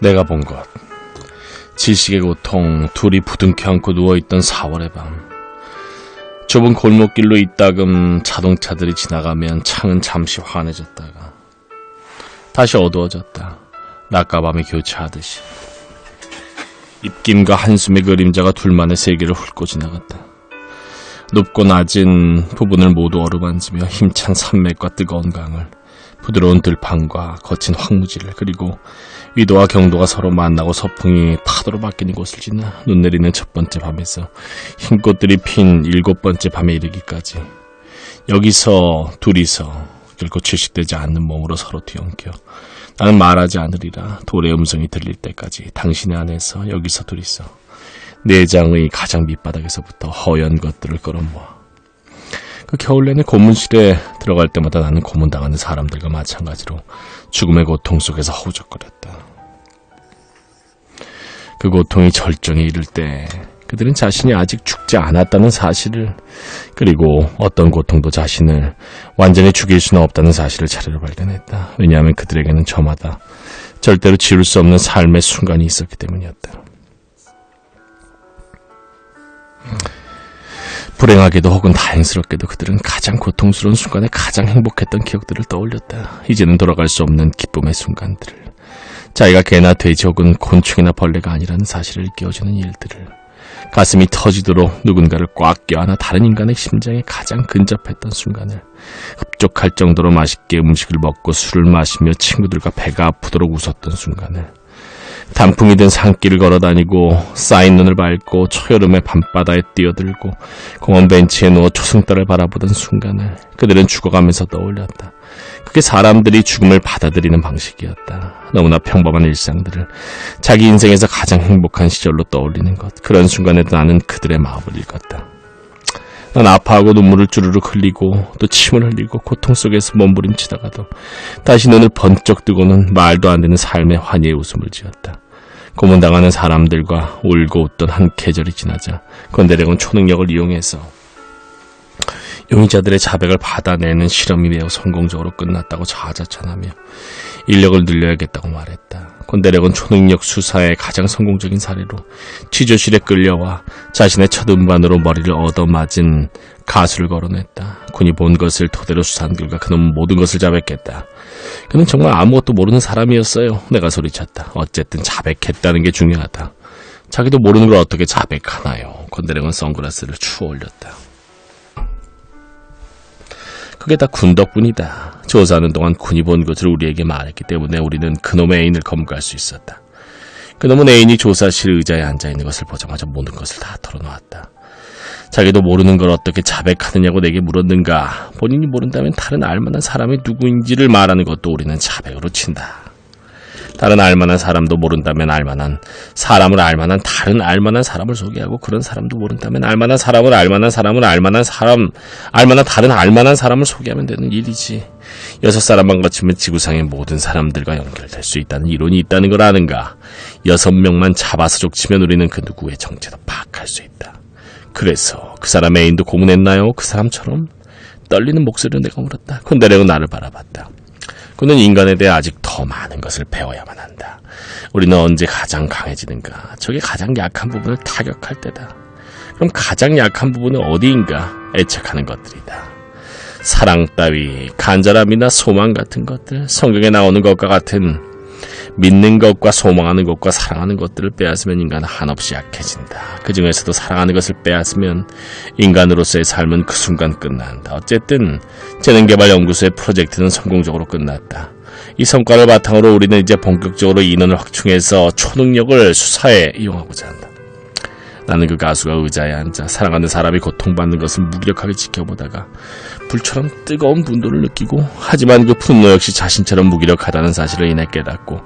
내가 본 것. 지식의 고통, 둘이 부둥켜 안고 누워있던 4월의 밤. 좁은 골목길로 이따금 자동차들이 지나가면 창은 잠시 환해졌다가 다시 어두워졌다. 낮과 밤이 교차하듯이. 입김과 한숨의 그림자가 둘만의 세계를 훑고 지나갔다. 높고 낮은 부분을 모두 어루만지며 힘찬 산맥과 뜨거운 강을, 부드러운 들판과 거친 황무지를, 그리고 위도와 경도가 서로 만나고 서풍이 파도로 바뀌는 곳을 지나 눈 내리는 첫 번째 밤에서 흰 꽃들이 핀 7번째 밤에 이르기까지 여기서 둘이서 결코 질식되지 않는 몸으로 서로 뒤엉켜 나는 말하지 않으리라 돌의 음성이 들릴 때까지 당신의 안에서 여기서 둘이서 내장의 가장 밑바닥에서부터 허연 것들을 끌어모아 그 겨울 내내 고문실에 들어갈 때마다 나는 고문당하는 사람들과 마찬가지로 죽음의 고통 속에서 허우적거렸다. 그 고통이 절정에 이를 때 그들은 자신이 아직 죽지 않았다는 사실을, 그리고 어떤 고통도 자신을 완전히 죽일 수는 없다는 사실을 차례로 발견했다. 왜냐하면 그들에게는 저마다 절대로 지울 수 없는 삶의 순간이 있었기 때문이었다. 불행하게도 혹은 다행스럽게도 그들은 가장 고통스러운 순간에 가장 행복했던 기억들을 떠올렸다. 이제는 돌아갈 수 없는 기쁨의 순간들을, 자기가 개나 돼지 혹은 곤충이나 벌레가 아니라는 사실을 일깨워주는 일들을, 가슴이 터지도록 누군가를 꽉 껴안아 다른 인간의 심장에 가장 근접했던 순간을, 흡족할 정도로 맛있게 음식을 먹고 술을 마시며 친구들과 배가 아프도록 웃었던 순간을, 단풍이 든 산길을 걸어다니고 쌓인 눈을 밟고 초여름의 밤바다에 뛰어들고 공원 벤치에 누워 초승달을 바라보던 순간을 그들은 죽어가면서 떠올렸다. 그게 사람들이 죽음을 받아들이는 방식이었다. 너무나 평범한 일상들을 자기 인생에서 가장 행복한 시절로 떠올리는 것. 그런 순간에도 나는 그들의 마음을 읽었다. 난 아파하고 눈물을 주르륵 흘리고 또 침을 흘리고 고통 속에서 몸부림치다가도 다시 눈을 번쩍 뜨고는 말도 안 되는 삶의 환희의 웃음을 지었다. 고문당하는 사람들과 울고 웃던 한 계절이 지나자 건대령은 초능력을 이용해서 용의자들의 자백을 받아내는 실험이 매우 성공적으로 끝났다고 자화자찬하며 인력을 늘려야겠다고 말했다. 권대력은 초능력 수사의 가장 성공적인 사례로 취조실에 끌려와 자신의 첫 음반으로 머리를 얻어맞은 가수를 거론했다. 군이 본 것을 토대로 수사한 결과 그는 모든 것을 자백했다. 그는 정말 아무것도 모르는 사람이었어요. 내가 소리쳤다. 어쨌든 자백했다는 게 중요하다. 자기도 모르는 걸 어떻게 자백하나요? 권대력은 선글라스를 추워 올렸다. 그게 다 군 덕분이다. 조사하는 동안 군이 본 것을 우리에게 말했기 때문에 우리는 그놈의 애인을 검거할 수 있었다. 그놈은 애인이 조사실 의자에 앉아있는 것을 보자마자 모든 것을 다 털어놓았다. 자기도 모르는 걸 어떻게 자백하느냐고 내게 물었는가. 본인이 모른다면 다른 알만한 사람이 누구인지를 말하는 것도 우리는 자백으로 친다. 다른 알만한 사람도 모른다면 알만한 사람을 알만한 다른 알만한 사람을 소개하고, 그런 사람도 모른다면 알만한 사람을 알만한 사람을 알만한 다른 알만한 사람을 소개하면 되는 일이지. 6사람만 거치면 지구상의 모든 사람들과 연결될 수 있다는 이론이 있다는 걸 아는가? 6명만 잡아서 족치면 우리는 그 누구의 정체도 파악할 수 있다. 그래서 그 사람의 애인도 고문했나요? 그 사람처럼? 떨리는 목소리로 내가 물었다. 콘데레는 나를 바라봤다. 그는 인간에 대해 아직 더 많은 것을 배워야만 한다. 우리는 언제 가장 강해지는가? 저게 가장 약한 부분을 타격할 때다. 그럼 가장 약한 부분은 어디인가? 애착하는 것들이다. 사랑 따위, 간절함이나 소망 같은 것들, 성경에 나오는 것과 같은 믿는 것과 소망하는 것과 사랑하는 것들을 빼앗으면 인간은 한없이 약해진다. 그 중에서도 사랑하는 것을 빼앗으면 인간으로서의 삶은 그 순간 끝난다. 어쨌든 재능개발연구소의 프로젝트는 성공적으로 끝났다. 이 성과를 바탕으로 우리는 이제 본격적으로 인원을 확충해서 초능력을 수사에 이용하고자 한다. 나는 그 가수가 의자에 앉아 사랑하는 사람이 고통받는 것을 무기력하게 지켜보다가 불처럼 뜨거운 분노를 느끼고, 하지만 그 분노 역시 자신처럼 무기력하다는 사실을 이내 깨닫고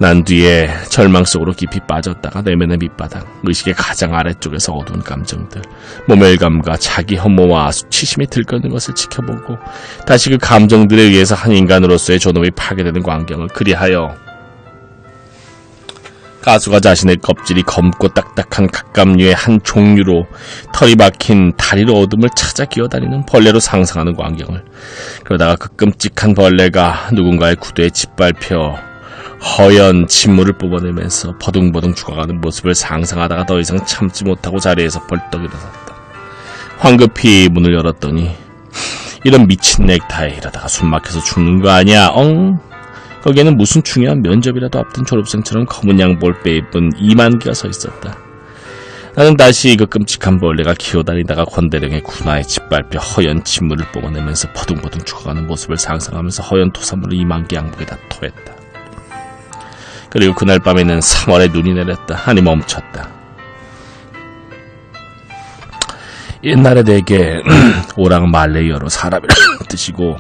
난 뒤에 절망 속으로 깊이 빠졌다가 내면의 밑바닥, 의식의 가장 아래쪽에서 어두운 감정들, 모멸감과 자기 혐오와 수치심이 들끓는 것을 지켜보고 다시 그 감정들에 의해서 한 인간으로서의 존엄이 파괴되는 광경을, 그리하여 가수가 자신의 껍질이 검고 딱딱한 갑각류의 한 종류로 털이 박힌 다리로 어둠을 찾아 기어다니는 벌레로 상상하는 광경을, 그러다가 그 끔찍한 벌레가 누군가의 구두에 짓밟혀 허연 침물을 뿜어내면서 버둥버둥 죽어가는 모습을 상상하다가 더 이상 참지 못하고 자리에서 벌떡 일어났다. 황급히 문을 열었더니 이런 미친 넥타이 이러다가 숨 막혀서 죽는 거 아니야? 거기에는 무슨 중요한 면접이라도 앞둔 졸업생처럼 검은 양복을 빼입은 이만기가 서 있었다. 나는 다시 그 끔찍한 벌레가 기어다니다가 권대령의 군화에 짓밟혀 허연 침물을 뿜어내면서 버둥버둥 죽어가는 모습을 상상하면서 허연 토사물을 이만기 양복에다 토했다. 그리고 그날 밤에는 3월의 눈이 내렸다. 아니 멈췄다. 옛날에 내게 오랑 말레이어로 사람이란 뜻이고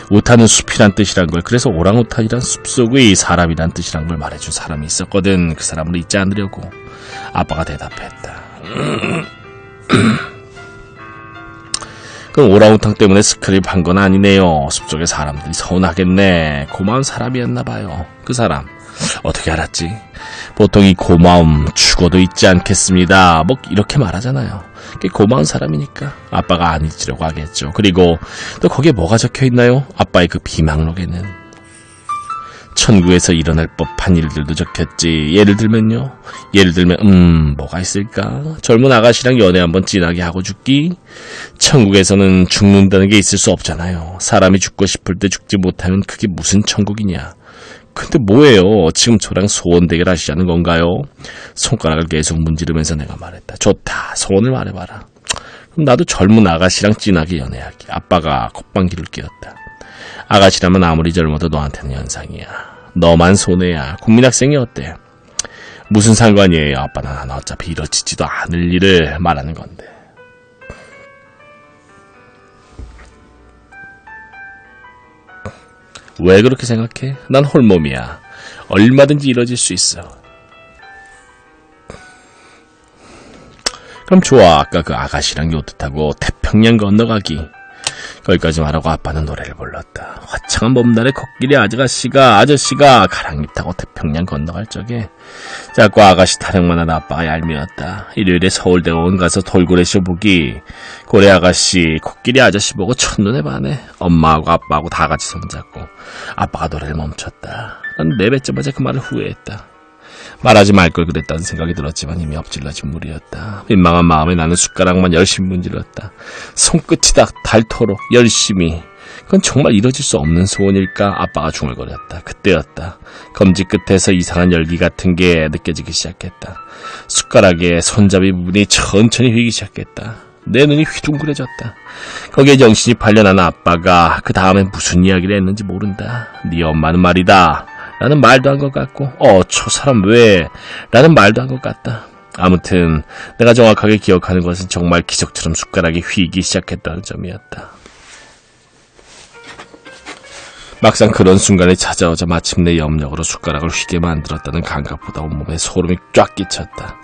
우타는 숲이란 뜻이란 걸, 그래서 오랑우탄이란 숲속의 사람이란 뜻이란 걸 말해준 사람이 있었거든. 그 사람을 잊지 않으려고. 아빠가 대답했다. 그럼 오랑우탄 때문에 스크립 한 건 아니네요. 숲속의 사람들이 서운하겠네. 고마운 사람이었나 봐요. 그 사람 어떻게 알았지? 보통 이 고마움 죽어도 잊지 않겠습니다. 뭐 이렇게 말하잖아요. 고마운 사람이니까 아빠가 안 잊으려고 하겠죠. 그리고 또 거기에 뭐가 적혀있나요? 아빠의 그 비망록에는 천국에서 일어날 법한 일들도 적혔지. 예를 들면 뭐가 있을까? 젊은 아가씨랑 연애 한번 진하게 하고 죽기? 천국에서는 죽는다는 게 있을 수 없잖아요. 사람이 죽고 싶을 때 죽지 못하면 그게 무슨 천국이냐? 근데 뭐예요? 지금 저랑 소원 대결 하시자는 건가요? 손가락을 계속 문지르면서 내가 말했다. 좋다. 소원을 말해봐라. 그럼 나도 젊은 아가씨랑 진하게 연애하기. 아빠가 콧방귀를 뀌었다. 아가씨라면 아무리 젊어도 너한테는 연상이야. 너만 손해야. 국민학생이 어때? 무슨 상관이에요? 아빠는 난 어차피 이뤄지지도 않을 일을 말하는 건데. 왜 그렇게 생각해? 난 홀몸이야. 얼마든지 이뤄질 수 있어. 그럼 좋아. 아까 그 아가씨랑 요트 타고 태평양 건너가기. 거기까지 말하고 아빠는 노래를 불렀다. 화창한 봄날에 코끼리 아저씨가 가랑잎 타고 태평양 건너갈 적에 자꾸 아가씨 타령만 하다 아빠가 얄미웠다. 일요일에 서울대공원 가서 돌고래쇼 보기. 고래 아가씨, 코끼리 아저씨 보고 첫눈에 반해. 엄마하고 아빠하고 다 같이 손잡고. 아빠가 노래를 멈췄다. 난 내뱉자마자 그 말을 후회했다. 말하지 말 걸 그랬다는 생각이 들었지만 이미 엎질러진 물이었다. 민망한 마음에 나는 숟가락만 열심히 문질렀다. 손끝이 닳도록 열심히. 그건 정말 이뤄질 수 없는 소원일까? 아빠가 중얼거렸다. 그때였다. 검지 끝에서 이상한 열기 같은 게 느껴지기 시작했다. 숟가락의 손잡이 부분이 천천히 휘기 시작했다. 내 눈이 휘둥그레졌다. 거기에 정신이 팔려나는 아빠가 그 다음에 무슨 이야기를 했는지 모른다. 네 엄마는 말이다. 라는 말도 한 것 같고 저 사람 왜? 라는 말도 한 것 같다. 아무튼 내가 정확하게 기억하는 것은 정말 기적처럼 숟가락이 휘기 시작했다는 점이었다. 막상 그런 순간에 찾아오자 마침내 염력으로 숟가락을 휘게 만들었다는 감각보다 온몸에 소름이 쫙 끼쳤다.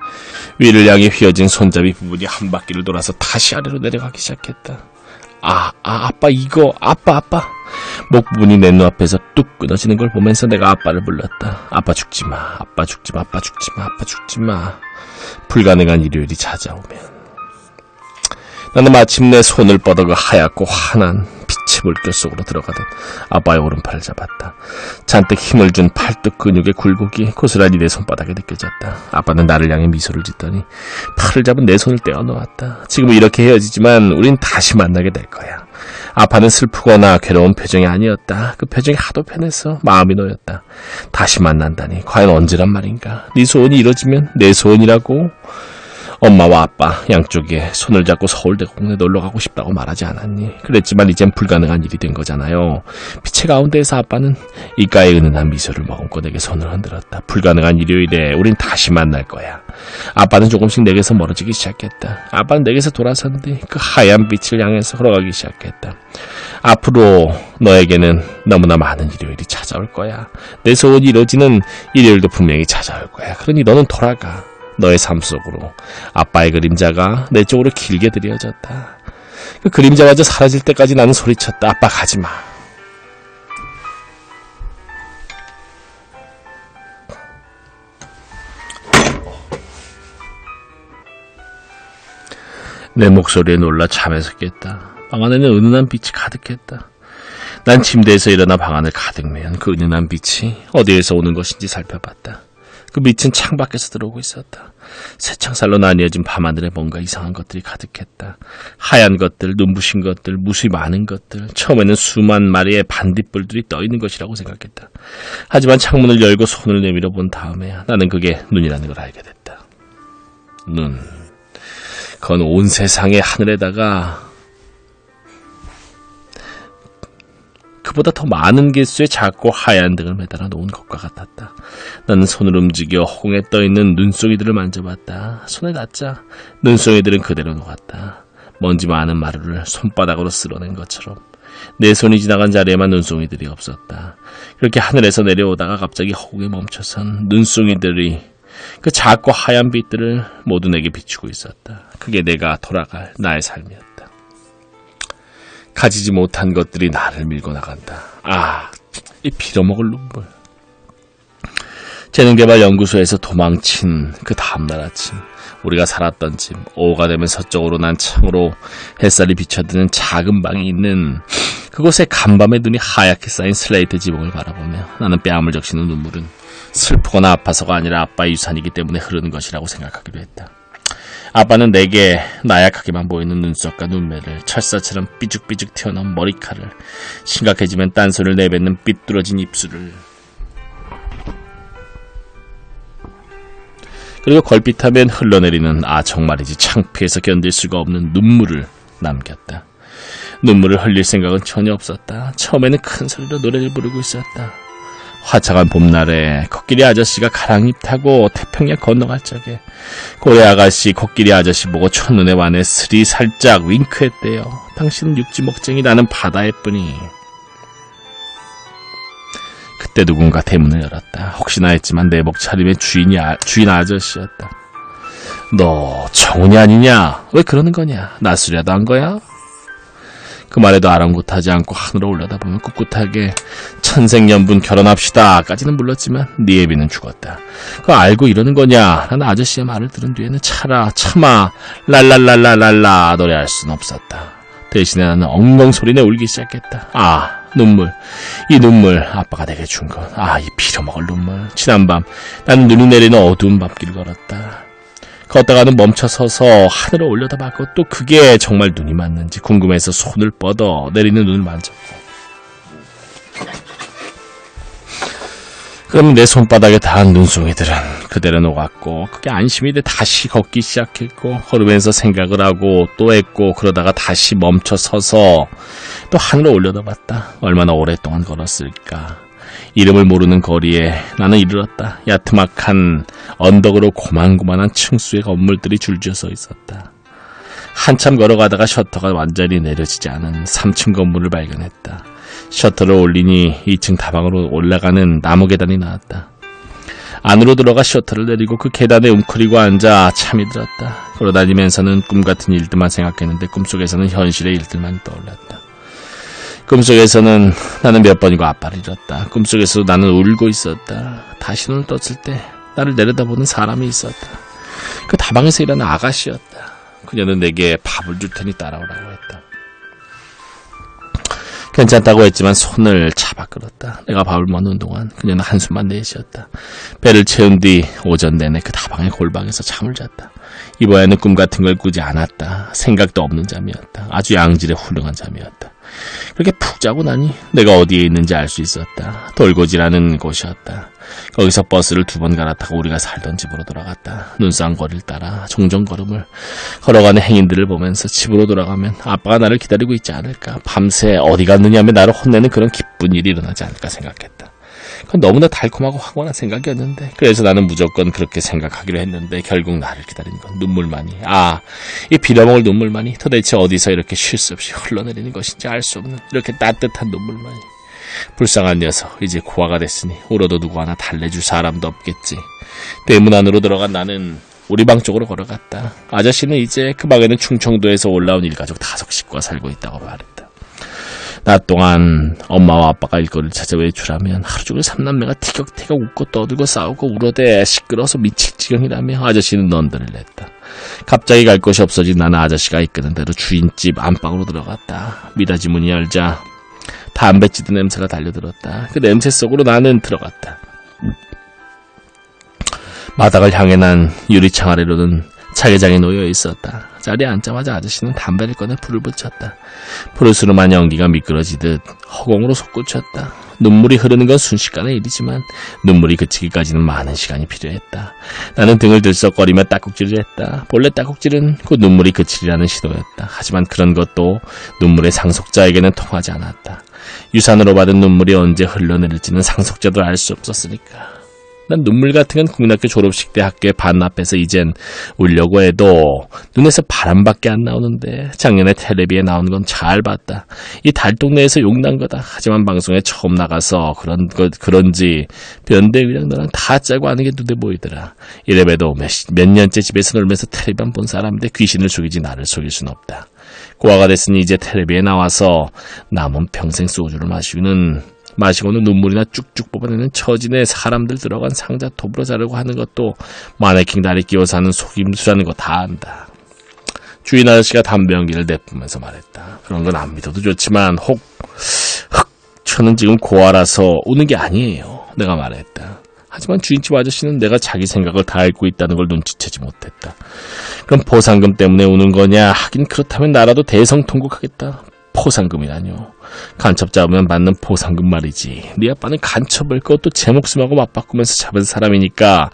위를 향해 휘어진 손잡이 부분이 한 바퀴를 돌아서 다시 아래로 내려가기 시작했다. 아빠 이거 아빠 목 부분이 내 눈앞에서 뚝 끊어지는 걸 보면서 내가 아빠를 불렀다. 아빠 죽지마. 아빠 죽지마. 아빠 죽지마. 아빠 죽지마. 불가능한 일요일이 찾아오면 나는 마침내 손을 뻗어 그 하얗고 환한 빛의 물결 속으로 들어가던 아빠의 오른팔을 잡았다. 잔뜩 힘을 준 팔뚝 근육의 굴곡이 고스란히 내 손바닥에 느껴졌다. 아빠는 나를 향해 미소를 짓더니 팔을 잡은 내 손을 떼어 놓았다. 지금은 이렇게 헤어지지만 우린 다시 만나게 될 거야. 아빠는 슬프거나 괴로운 표정이 아니었다. 그 표정이 하도 편해서 마음이 놓였다. 다시 만난다니 과연 언제란 말인가. 네 소원이 이루어지면 내 소원이라고. 엄마와 아빠 양쪽에 손을 잡고 서울대공원에 놀러가고 싶다고 말하지 않았니? 그랬지만 이젠 불가능한 일이 된 거잖아요. 빛의 가운데에서 아빠는 이가에 은은한 미소를 머금고 내게 손을 흔들었다. 불가능한 일요일에 우린 다시 만날 거야. 아빠는 조금씩 내게서 멀어지기 시작했다. 아빠는 내게서 돌아선 뒤 그 하얀 빛을 향해서 걸어가기 시작했다. 앞으로 너에게는 너무나 많은 일요일이 찾아올 거야. 내 소원이 이루어지는 일요일도 분명히 찾아올 거야. 그러니 너는 돌아가. 너의 삶 속으로 아빠의 그림자가 내 쪽으로 길게 드리워졌다. 그 그림자마저 사라질 때까지 나는 소리쳤다. 아빠 가지마. 내 목소리에 놀라 잠에서 깼다. 방 안에는 은은한 빛이 가득했다. 난 침대에서 일어나 방 안을 가득 메운 그 은은한 빛이 어디에서 오는 것인지 살펴봤다. 그 빛은 창밖에서 들어오고 있었다. 새창살로 나뉘어진 밤하늘에 뭔가 이상한 것들이 가득했다. 하얀 것들, 눈부신 것들, 무수히 많은 것들, 처음에는 수만 마리의 반딧불들이 떠있는 것이라고 생각했다. 하지만 창문을 열고 손을 내밀어 본 다음에야 나는 그게 눈이라는 걸 알게 됐다. 눈. 그건 온 세상의 하늘에다가 그보다 더 많은 개수의 작고 하얀 등을 매달아 놓은 것과 같았다. 나는 손을 움직여 허공에 떠있는 눈송이들을 만져봤다. 손에 닿자 눈송이들은 그대로 녹았다. 먼지 많은 마루를 손바닥으로 쓸어낸 것처럼 내 손이 지나간 자리에만 눈송이들이 없었다. 그렇게 하늘에서 내려오다가 갑자기 허공에 멈춰선 눈송이들이 그 작고 하얀 빛들을 모두 내게 비추고 있었다. 그게 내가 돌아갈 나의 삶이었다. 가지지 못한 것들이 나를 밀고 나간다. 이 빌어먹을 눈물. 재능개발연구소에서 도망친 그 다음날 아침, 우리가 살았던 집, 오후가 되면 서쪽으로 난 창으로 햇살이 비춰드는 작은 방이 있는 그곳에 간밤에 눈이 하얗게 쌓인 슬레이트 지붕을 바라보며 나는 뺨을 적시는 눈물은 슬프거나 아파서가 아니라 아빠의 유산이기 때문에 흐르는 것이라고 생각하기로 했다. 아빠는 내게 나약하게만 보이는 눈썹과 눈매를, 철사처럼 삐죽삐죽 튀어나온 머리칼을, 심각해지면 딴소리를 내뱉는 삐뚤어진 입술을, 그리고 걸핏하면 흘러내리는 정말이지 창피해서 견딜 수가 없는 눈물을 남겼다. 눈물을 흘릴 생각은 전혀 없었다. 처음에는 큰 소리로 노래를 부르고 있었다. 화창한 봄날에 코끼리 아저씨가 가랑잎 타고 태평양 건너갈 적에 고래 아가씨 코끼리 아저씨 보고 첫눈에 반해 스리 살짝 윙크했대요. 당신은 육지 먹쟁이, 나는 바다의 뿐이. 그때 누군가 대문을 열었다. 혹시나 했지만 내복 차림의 주인 아저씨였다. 너 정훈이 아니냐? 왜 그러는 거냐? 낯수려도 한 거야? 그 말에도 아랑곳하지 않고 하늘을 올려다보면 꿋꿋하게 천생연분 결혼합시다까지는 물렀지만 네 애비는 죽었다. 그거 알고 이러는 거냐? 라는 아저씨의 말을 들은 뒤에는 참아 랄랄랄랄랄라 노래할 수는 없었다. 대신에 나는 엉엉 소리내 울기 시작했다. 눈물. 이 눈물 아빠가 내게 준 것. 이 빌어먹을 눈물. 지난밤 나는 눈이 내리는 어두운 밤길을 걸었다. 걷다가는 멈춰서서 하늘을 올려다봤고 또 그게 정말 눈이 맞는지 궁금해서 손을 뻗어 내리는 눈을 만졌고, 그럼 내 손바닥에 닿은 눈송이들은 그대로 녹았고 그게 안심이 돼 다시 걷기 시작했고, 걸으면서 생각을 하고 또 했고, 그러다가 다시 멈춰서서 또 하늘을 올려다봤다. 얼마나 오랫동안 걸었을까. 이름을 모르는 거리에 나는 이르렀다. 야트막한 언덕으로 고만고만한 층수의 건물들이 줄지어 서 있었다. 한참 걸어가다가 셔터가 완전히 내려지지 않은 3층 건물을 발견했다. 셔터를 올리니 2층 다방으로 올라가는 나무 계단이 나왔다. 안으로 들어가 셔터를 내리고 그 계단에 웅크리고 앉아 잠이 들었다. 걸어다니면서는 꿈같은 일들만 생각했는데 꿈속에서는 현실의 일들만 떠올랐다. 꿈속에서는 나는 몇 번이고 아빠를 잃었다. 꿈속에서도 나는 울고 있었다. 다시 눈을 떴을 때 나를 내려다보는 사람이 있었다. 그 다방에서 일하는 아가씨였다. 그녀는 내게 밥을 줄 테니 따라오라고 했다. 괜찮다고 했지만 손을 잡아 끌었다. 내가 밥을 먹는 동안 그녀는 한숨만 내쉬었다. 배를 채운 뒤 오전 내내 그 다방의 골방에서 잠을 잤다. 이번에는 꿈 같은 걸 꾸지 않았다. 생각도 없는 잠이었다. 아주 양질의 훌륭한 잠이었다. 그렇게 푹 자고 나니 내가 어디에 있는지 알 수 있었다. 돌고지라는 곳이었다. 거기서 버스를 2번 갈아타고 우리가 살던 집으로 돌아갔다. 눈쌍거리를 따라 종종 걸어가는 행인들을 보면서 집으로 돌아가면 아빠가 나를 기다리고 있지 않을까, 밤새 어디 갔느냐며 나를 혼내는 그런 기쁜 일이 일어나지 않을까 생각했다. 그건 너무나 달콤하고 황홀한 생각이었는데, 그래서 나는 무조건 그렇게 생각하기로 했는데 결국 나를 기다리는 건 눈물만이, 이 빌어먹을 눈물만이 도대체 어디서 이렇게 쉴 수 없이 흘러내리는 것인지 알 수 없는 이렇게 따뜻한 눈물만이. 불쌍한 녀석, 이제 고아가 됐으니 울어도 누구 하나 달래줄 사람도 없겠지. 대문 안으로 들어간 나는 우리 방 쪽으로 걸어갔다. 아저씨는 이제 그 방에는 충청도에서 올라온 일가족 5 식구가 살고 있다고 말했다. 낮 동안 엄마와 아빠가 일거리를 찾아 외출하면 하루 종일 3남매가 티격태격 웃고 떠들고 싸우고 울어대 시끄러워서 미칠 지경이라며 아저씨는 넌더를 냈다. 갑자기 갈 곳이 없어진 나는 아저씨가 이끄는 대로 주인집 안방으로 들어갔다. 미닫이 문이 열자 담배 찌든 냄새가 달려들었다. 그 냄새 속으로 나는 들어갔다. 마당을 향해 난 유리창 아래로는 자개장이 놓여 있었다. 자리에 앉자마자 아저씨는 담배를 꺼내 불을 붙였다. 푸르스름한 연기가 미끄러지듯 허공으로 솟구쳤다. 눈물이 흐르는 건 순식간의 일이지만 눈물이 그치기까지는 많은 시간이 필요했다. 나는 등을 들썩거리며 딱꼭질을 했다. 본래 딱꼭질은 곧 눈물이 그치리라는 시도였다. 하지만 그런 것도 눈물의 상속자에게는 통하지 않았다. 유산으로 받은 눈물이 언제 흘러내릴지는 상속자도 알 수 없었으니까. 난 눈물 같은 건 국민학교 졸업식 때 학교에 반납해서 이젠 울려고 해도 눈에서 바람밖에 안 나오는데 작년에 텔레비에 나온 건 잘 봤다. 이 달동네에서 욕난 거다. 하지만 방송에 처음 나가서 그런지 변대위랑 너랑 다 짜고 하는 게 눈에 보이더라. 이래봬도 몇 년째 집에서 놀면서 텔레비만 본 사람인데 귀신을 속이지 나를 속일 순 없다. 고아가 됐으니 이제 텔레비에 나와서 남은 평생 소주를 마시고는 눈물이나 쭉쭉 뽑아내는 처진에 사람들 들어간 상자 톱으로 자르고 하는 것도 마네킹 다리 끼워서 하는 속임수라는 거 다 안다. 주인 아저씨가 담배 연기를 내뿜으면서 말했다. 그런 건 안 믿어도 좋지만 저는 지금 고아라서 우는 게 아니에요. 내가 말했다. 하지만 주인집 아저씨는 내가 자기 생각을 다 알고 있다는 걸 눈치채지 못했다. 그럼 보상금 때문에 우는 거냐? 하긴 그렇다면 나라도 대성통곡하겠다. 포상금이라뇨. 간첩 잡으면 받는 포상금 말이지. 네 아빠는 간첩을 그것도 제 목숨하고 맞바꾸면서 잡은 사람이니까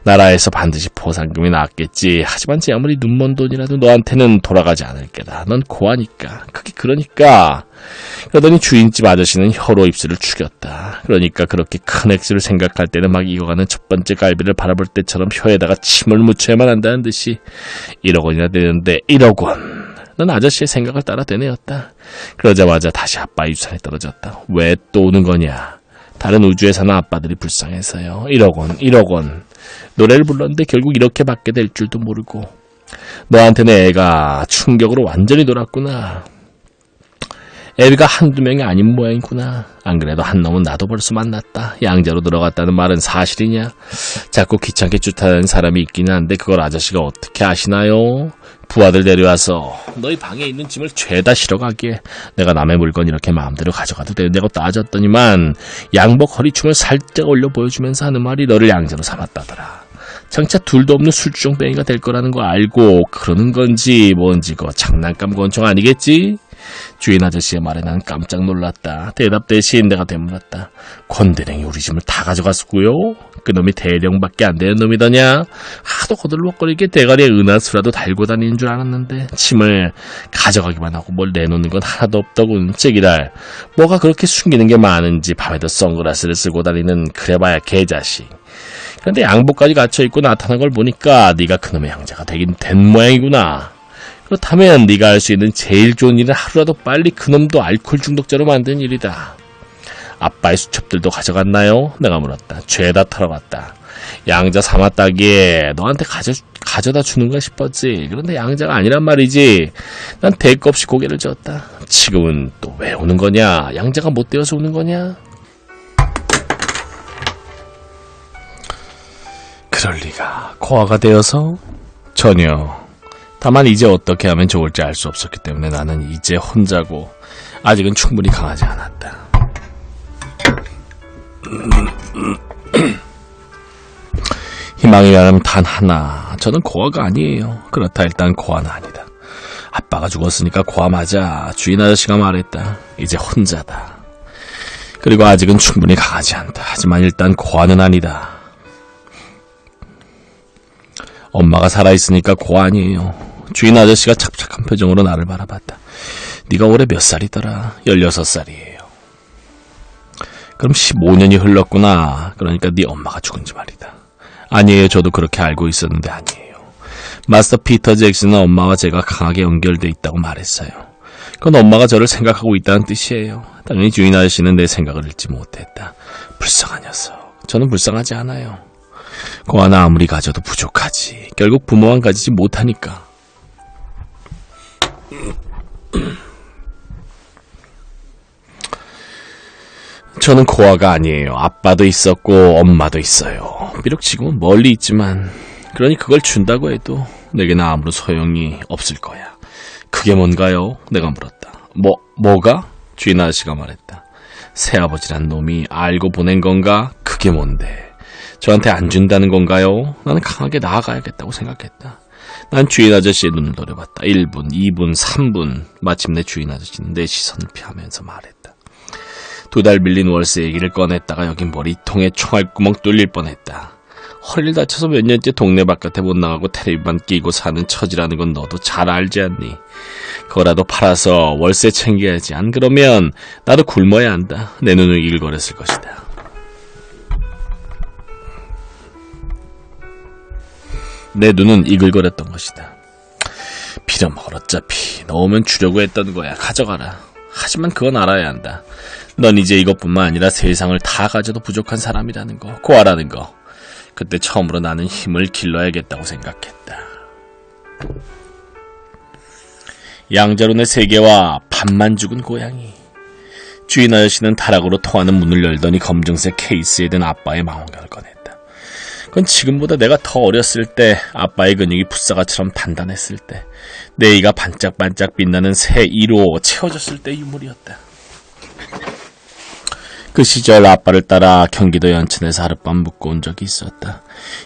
나라에서 반드시 포상금이 나왔겠지. 하지만 제 아무리 눈먼 돈이라도 너한테는 돌아가지 않을 게다. 넌 고아니까. 그게 그러니까. 그러더니 주인집 아저씨는 혀로 입술을 죽였다. 그러니까 그렇게 큰 액수를 생각할 때는 막 익어가는 첫 번째 갈비를 바라볼 때처럼 혀에다가 침을 묻혀야만 한다는 듯이 1억 원이나 되는데 1억 원. 넌 아저씨의 생각을 따라 되뇌었다. 그러자마자 다시 아빠의 유산에 떨어졌다. 왜 또 오는 거냐? 다른 우주에 사는 아빠들이 불쌍해서요. 1억 원, 1억 원. 노래를 불렀는데 결국 이렇게 받게 될 줄도 모르고. 너한테는 애가 충격으로 완전히 돌았구나. 애비가 한두 명이 아닌 모양이구나. 안 그래도 한 놈은 나도 벌써 만났다. 양자로 들어갔다는 말은 사실이냐? 자꾸 귀찮게 쭈타는 사람이 있기는 한데 그걸 아저씨가 어떻게 아시나요? 부하들 데려와서 너희 방에 있는 짐을 죄다 실어가기에 내가 남의 물건 이렇게 마음대로 가져가도 되냐고 따졌더니만 양복 허리춤을 살짝 올려 보여주면서 하는 말이 너를 양자로 삼았다더라. 장차 둘도 없는 술주정뱅이가 될 거라는 거 알고 그러는 건지 뭔지 그거 장난감 권총 아니겠지? 주인 아저씨의 말에 난 깜짝 놀랐다. 대답 대신 내가 되물었다. 권대령이 우리 짐을 다 가져갔고요. 그놈이 대령밖에 안 되는 놈이더냐. 하도 거들먹거리게 대가리에 은하수라도 달고 다니는 줄 알았는데 짐을 가져가기만 하고 뭘 내놓는 건 하나도 없더군. 제기랄 뭐가 그렇게 숨기는 게 많은지 밤에도 선글라스를 쓰고 다니는 그래봐야 개자식. 그런데 양복까지 갖춰입고 나타난 걸 보니까 네가 그놈의 양자가 되긴 된 모양이구나. 그렇다면 네가 할 수 있는 제일 좋은 일은 하루라도 빨리 그놈도 알코올 중독자로 만드는 일이다. 아빠의 수첩들도 가져갔나요? 내가 물었다. 죄다 털어갔다. 양자 삼았다기에 너한테 가져다 주는가 싶었지. 그런데 양자가 아니란 말이지. 난 대가 없이 고개를 젓다. 지금은 또 왜 우는 거냐? 양자가 못 되어서 우는 거냐? 그럴 리가. 고아가 되어서? 전혀. 다만 이제 어떻게 하면 좋을지 알 수 없었기 때문에 나는 이제 혼자고 아직은 충분히 강하지 않았다. 희망이라면 단 하나. 저는 고아가 아니에요. 그렇다 일단 고아는 아니다. 아빠가 죽었으니까 고아 맞아. 주인 아저씨가 말했다. 이제 혼자다. 그리고 아직은 충분히 강하지 않다. 하지만 일단 고아는 아니다. 엄마가 살아있으니까 고아 아니에요. 주인 아저씨가 착착한 표정으로 나를 바라봤다. 네가 올해 몇 살이더라? 16살이에요. 그럼 15년이 흘렀구나. 그러니까 네 엄마가 죽은지 말이다. 아니에요. 저도 그렇게 알고 있었는데 아니에요. 마스터 피터 잭슨은 엄마와 제가 강하게 연결돼 있다고 말했어요. 그건 엄마가 저를 생각하고 있다는 뜻이에요. 당연히 주인 아저씨는 내 생각을 읽지 못했다. 불쌍한 녀석. 저는 불쌍하지 않아요. 고아나 아무리 가져도 부족하지. 결국 부모만 가지지 못하니까. 저는 고아가 아니에요. 아빠도 있었고 엄마도 있어요. 비록 지금은 멀리 있지만 그러니 그걸 준다고 해도 내게는 아무런 소용이 없을 거야. 그게 뭔가요? 내가 물었다. 뭐가? 주인 아저씨가 말했다. 새아버지란 놈이 알고 보낸 건가? 그게 뭔데? 저한테 안 준다는 건가요? 나는 강하게 나아가야겠다고 생각했다. 난 주인 아저씨의 눈을 노려봤다. 1분, 2분, 3분. 마침내 주인 아저씨는 내 시선을 피하면서 말했다. 2달 밀린 월세 얘기를 꺼냈다가 여긴 머리통에 총알구멍 뚫릴 뻔했다. 허리를 다쳐서 몇 년째 동네 바깥에 못 나가고 텔레비만 끼고 사는 처지라는 건 너도 잘 알지 않니? 그거라도 팔아서 월세 챙겨야지. 안 그러면 나도 굶어야 한다. 내 눈을 일걸었을 것이다. 내 눈은 이글거렸던 것이다. 빌어먹을 어차피 넣으면 주려고 했던 거야. 가져가라. 하지만 그건 알아야 한다. 넌 이제 이것뿐만 아니라 세상을 다 가져도 부족한 사람이라는 거. 고 알아는 거. 그때 처음으로 나는 힘을 길러야겠다고 생각했다. 양자론의 세계와 밥만 죽은 고양이. 주인 아저씨는 다락으로 통하는 문을 열더니 검정색 케이스에 든 아빠의 망원경을 꺼냈다. 그건 지금보다 내가 더 어렸을 때, 아빠의 근육이 풋사과처럼 단단했을 때, 내 이가 반짝반짝 빛나는 새 이로 채워졌을 때 유물이었다. 그 시절 아빠를 따라 경기도 연천에서 하룻밤 묵고 온 적이 있었다.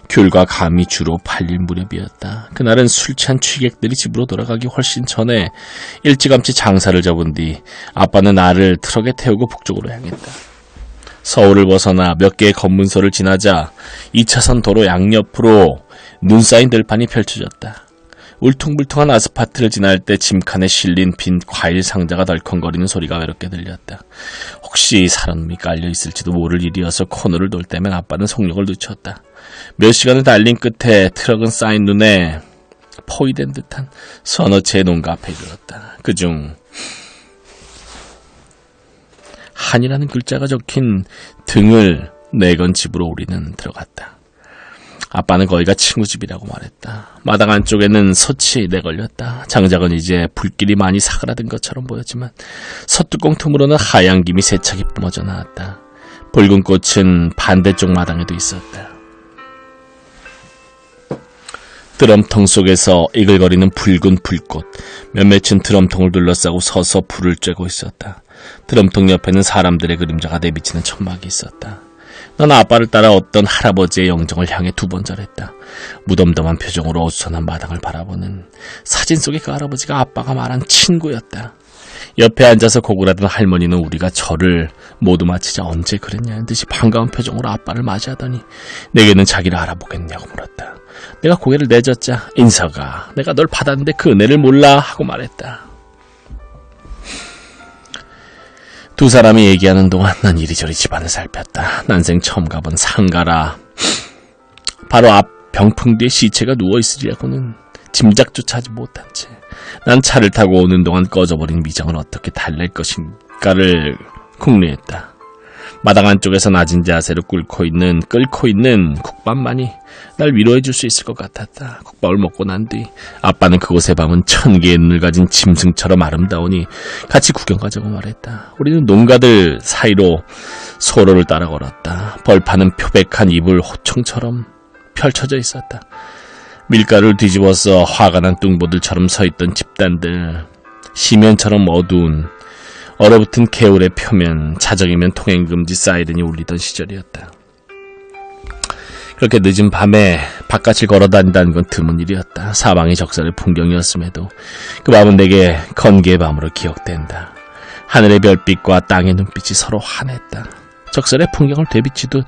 귤과 감이 주로 팔릴 무렵이었다. 그날은 술 취한 취객들이 집으로 돌아가기 훨씬 전에 일찌감치 장사를 접은 뒤 아빠는 나를 트럭에 태우고 북쪽으로 향했다. 서울을 벗어나 몇 개의 검문소를 지나자 2차선 도로 양옆으로 눈 쌓인 들판이 펼쳐졌다. 울퉁불퉁한 아스팔트를 지날 때 짐칸에 실린 빈 과일 상자가 덜컹거리는 소리가 외롭게 들렸다. 혹시 사람이 깔려있을지도 모를 일이어서 코너를 돌 때면 아빠는 속력을 늦췄다. 몇 시간을 달린 끝에 트럭은 쌓인 눈에 포위된 듯한 서너 채의 농가 앞에 이르렀다. 그중 한이라는 글자가 적힌 등을 내건 집으로 우리는 들어갔다. 아빠는 거기가 친구 집이라고 말했다. 마당 안쪽에는 솥이 내걸렸다. 장작은 이제 불길이 많이 사그라든 것처럼 보였지만 솥뚜껑 틈으로는 하얀 김이 세차게 뿜어져 나왔다. 붉은 꽃은 반대쪽 마당에도 있었다. 드럼통 속에서 이글거리는 붉은 불꽃, 몇몇은 드럼통을 둘러싸고 서서 불을 쬐고 있었다. 드럼통 옆에는 사람들의 그림자가 내비치는 천막이 있었다. 난 아빠를 따라 어떤 할아버지의 영정을 향해 2번 절했다. 무덤덤한 표정으로 어수선한 마당을 바라보는 사진 속의 그 할아버지가 아빠가 말한 친구였다. 옆에 앉아서 고글하던 할머니는 우리가 절을 모두 마치자 언제 그랬냐는 듯이 반가운 표정으로 아빠를 맞이하더니 내게는 자기를 알아보겠냐고 물었다. 내가 고개를 내젓자 인서가 내가 널 받았는데 그 은혜를 몰라 하고 말했다. 두 사람이 얘기하는 동안 난 이리저리 집안을 살폈다. 난생 처음 가본 상가라. 바로 앞 병풍 뒤에 시체가 누워있으리라고는 짐작조차 하지 못한 채 난 차를 타고 오는 동안 꺼져버린 미장을 어떻게 달랠 것인가를 궁리했다. 마당 안쪽에서 낮은 자세로 끓고 있는 국밥만이 날 위로해 줄 수 있을 것 같았다. 국밥을 먹고 난 뒤 아빠는 그곳의 밤은 1000개의 눈을 가진 짐승처럼 아름다우니 같이 구경 가자고 말했다. 우리는 농가들 사이로 소로를 따라 걸었다. 벌판은 표백한 이불 호청처럼 펼쳐져 있었다. 밀가루를 뒤집어서 화가 난 뚱보들처럼 서있던 집단들, 시면처럼 어두운 얼어붙은 개울의 표면, 자정이면 통행금지 사이렌이 울리던 시절이었다. 그렇게 늦은 밤에 바깥을 걸어다닌다는 건 드문 일이었다. 사방이 적설의 풍경이었음에도 그 밤은 내게 건기의 밤으로 기억된다. 하늘의 별빛과 땅의 눈빛이 서로 환했다. 적설의 풍경을 되비치듯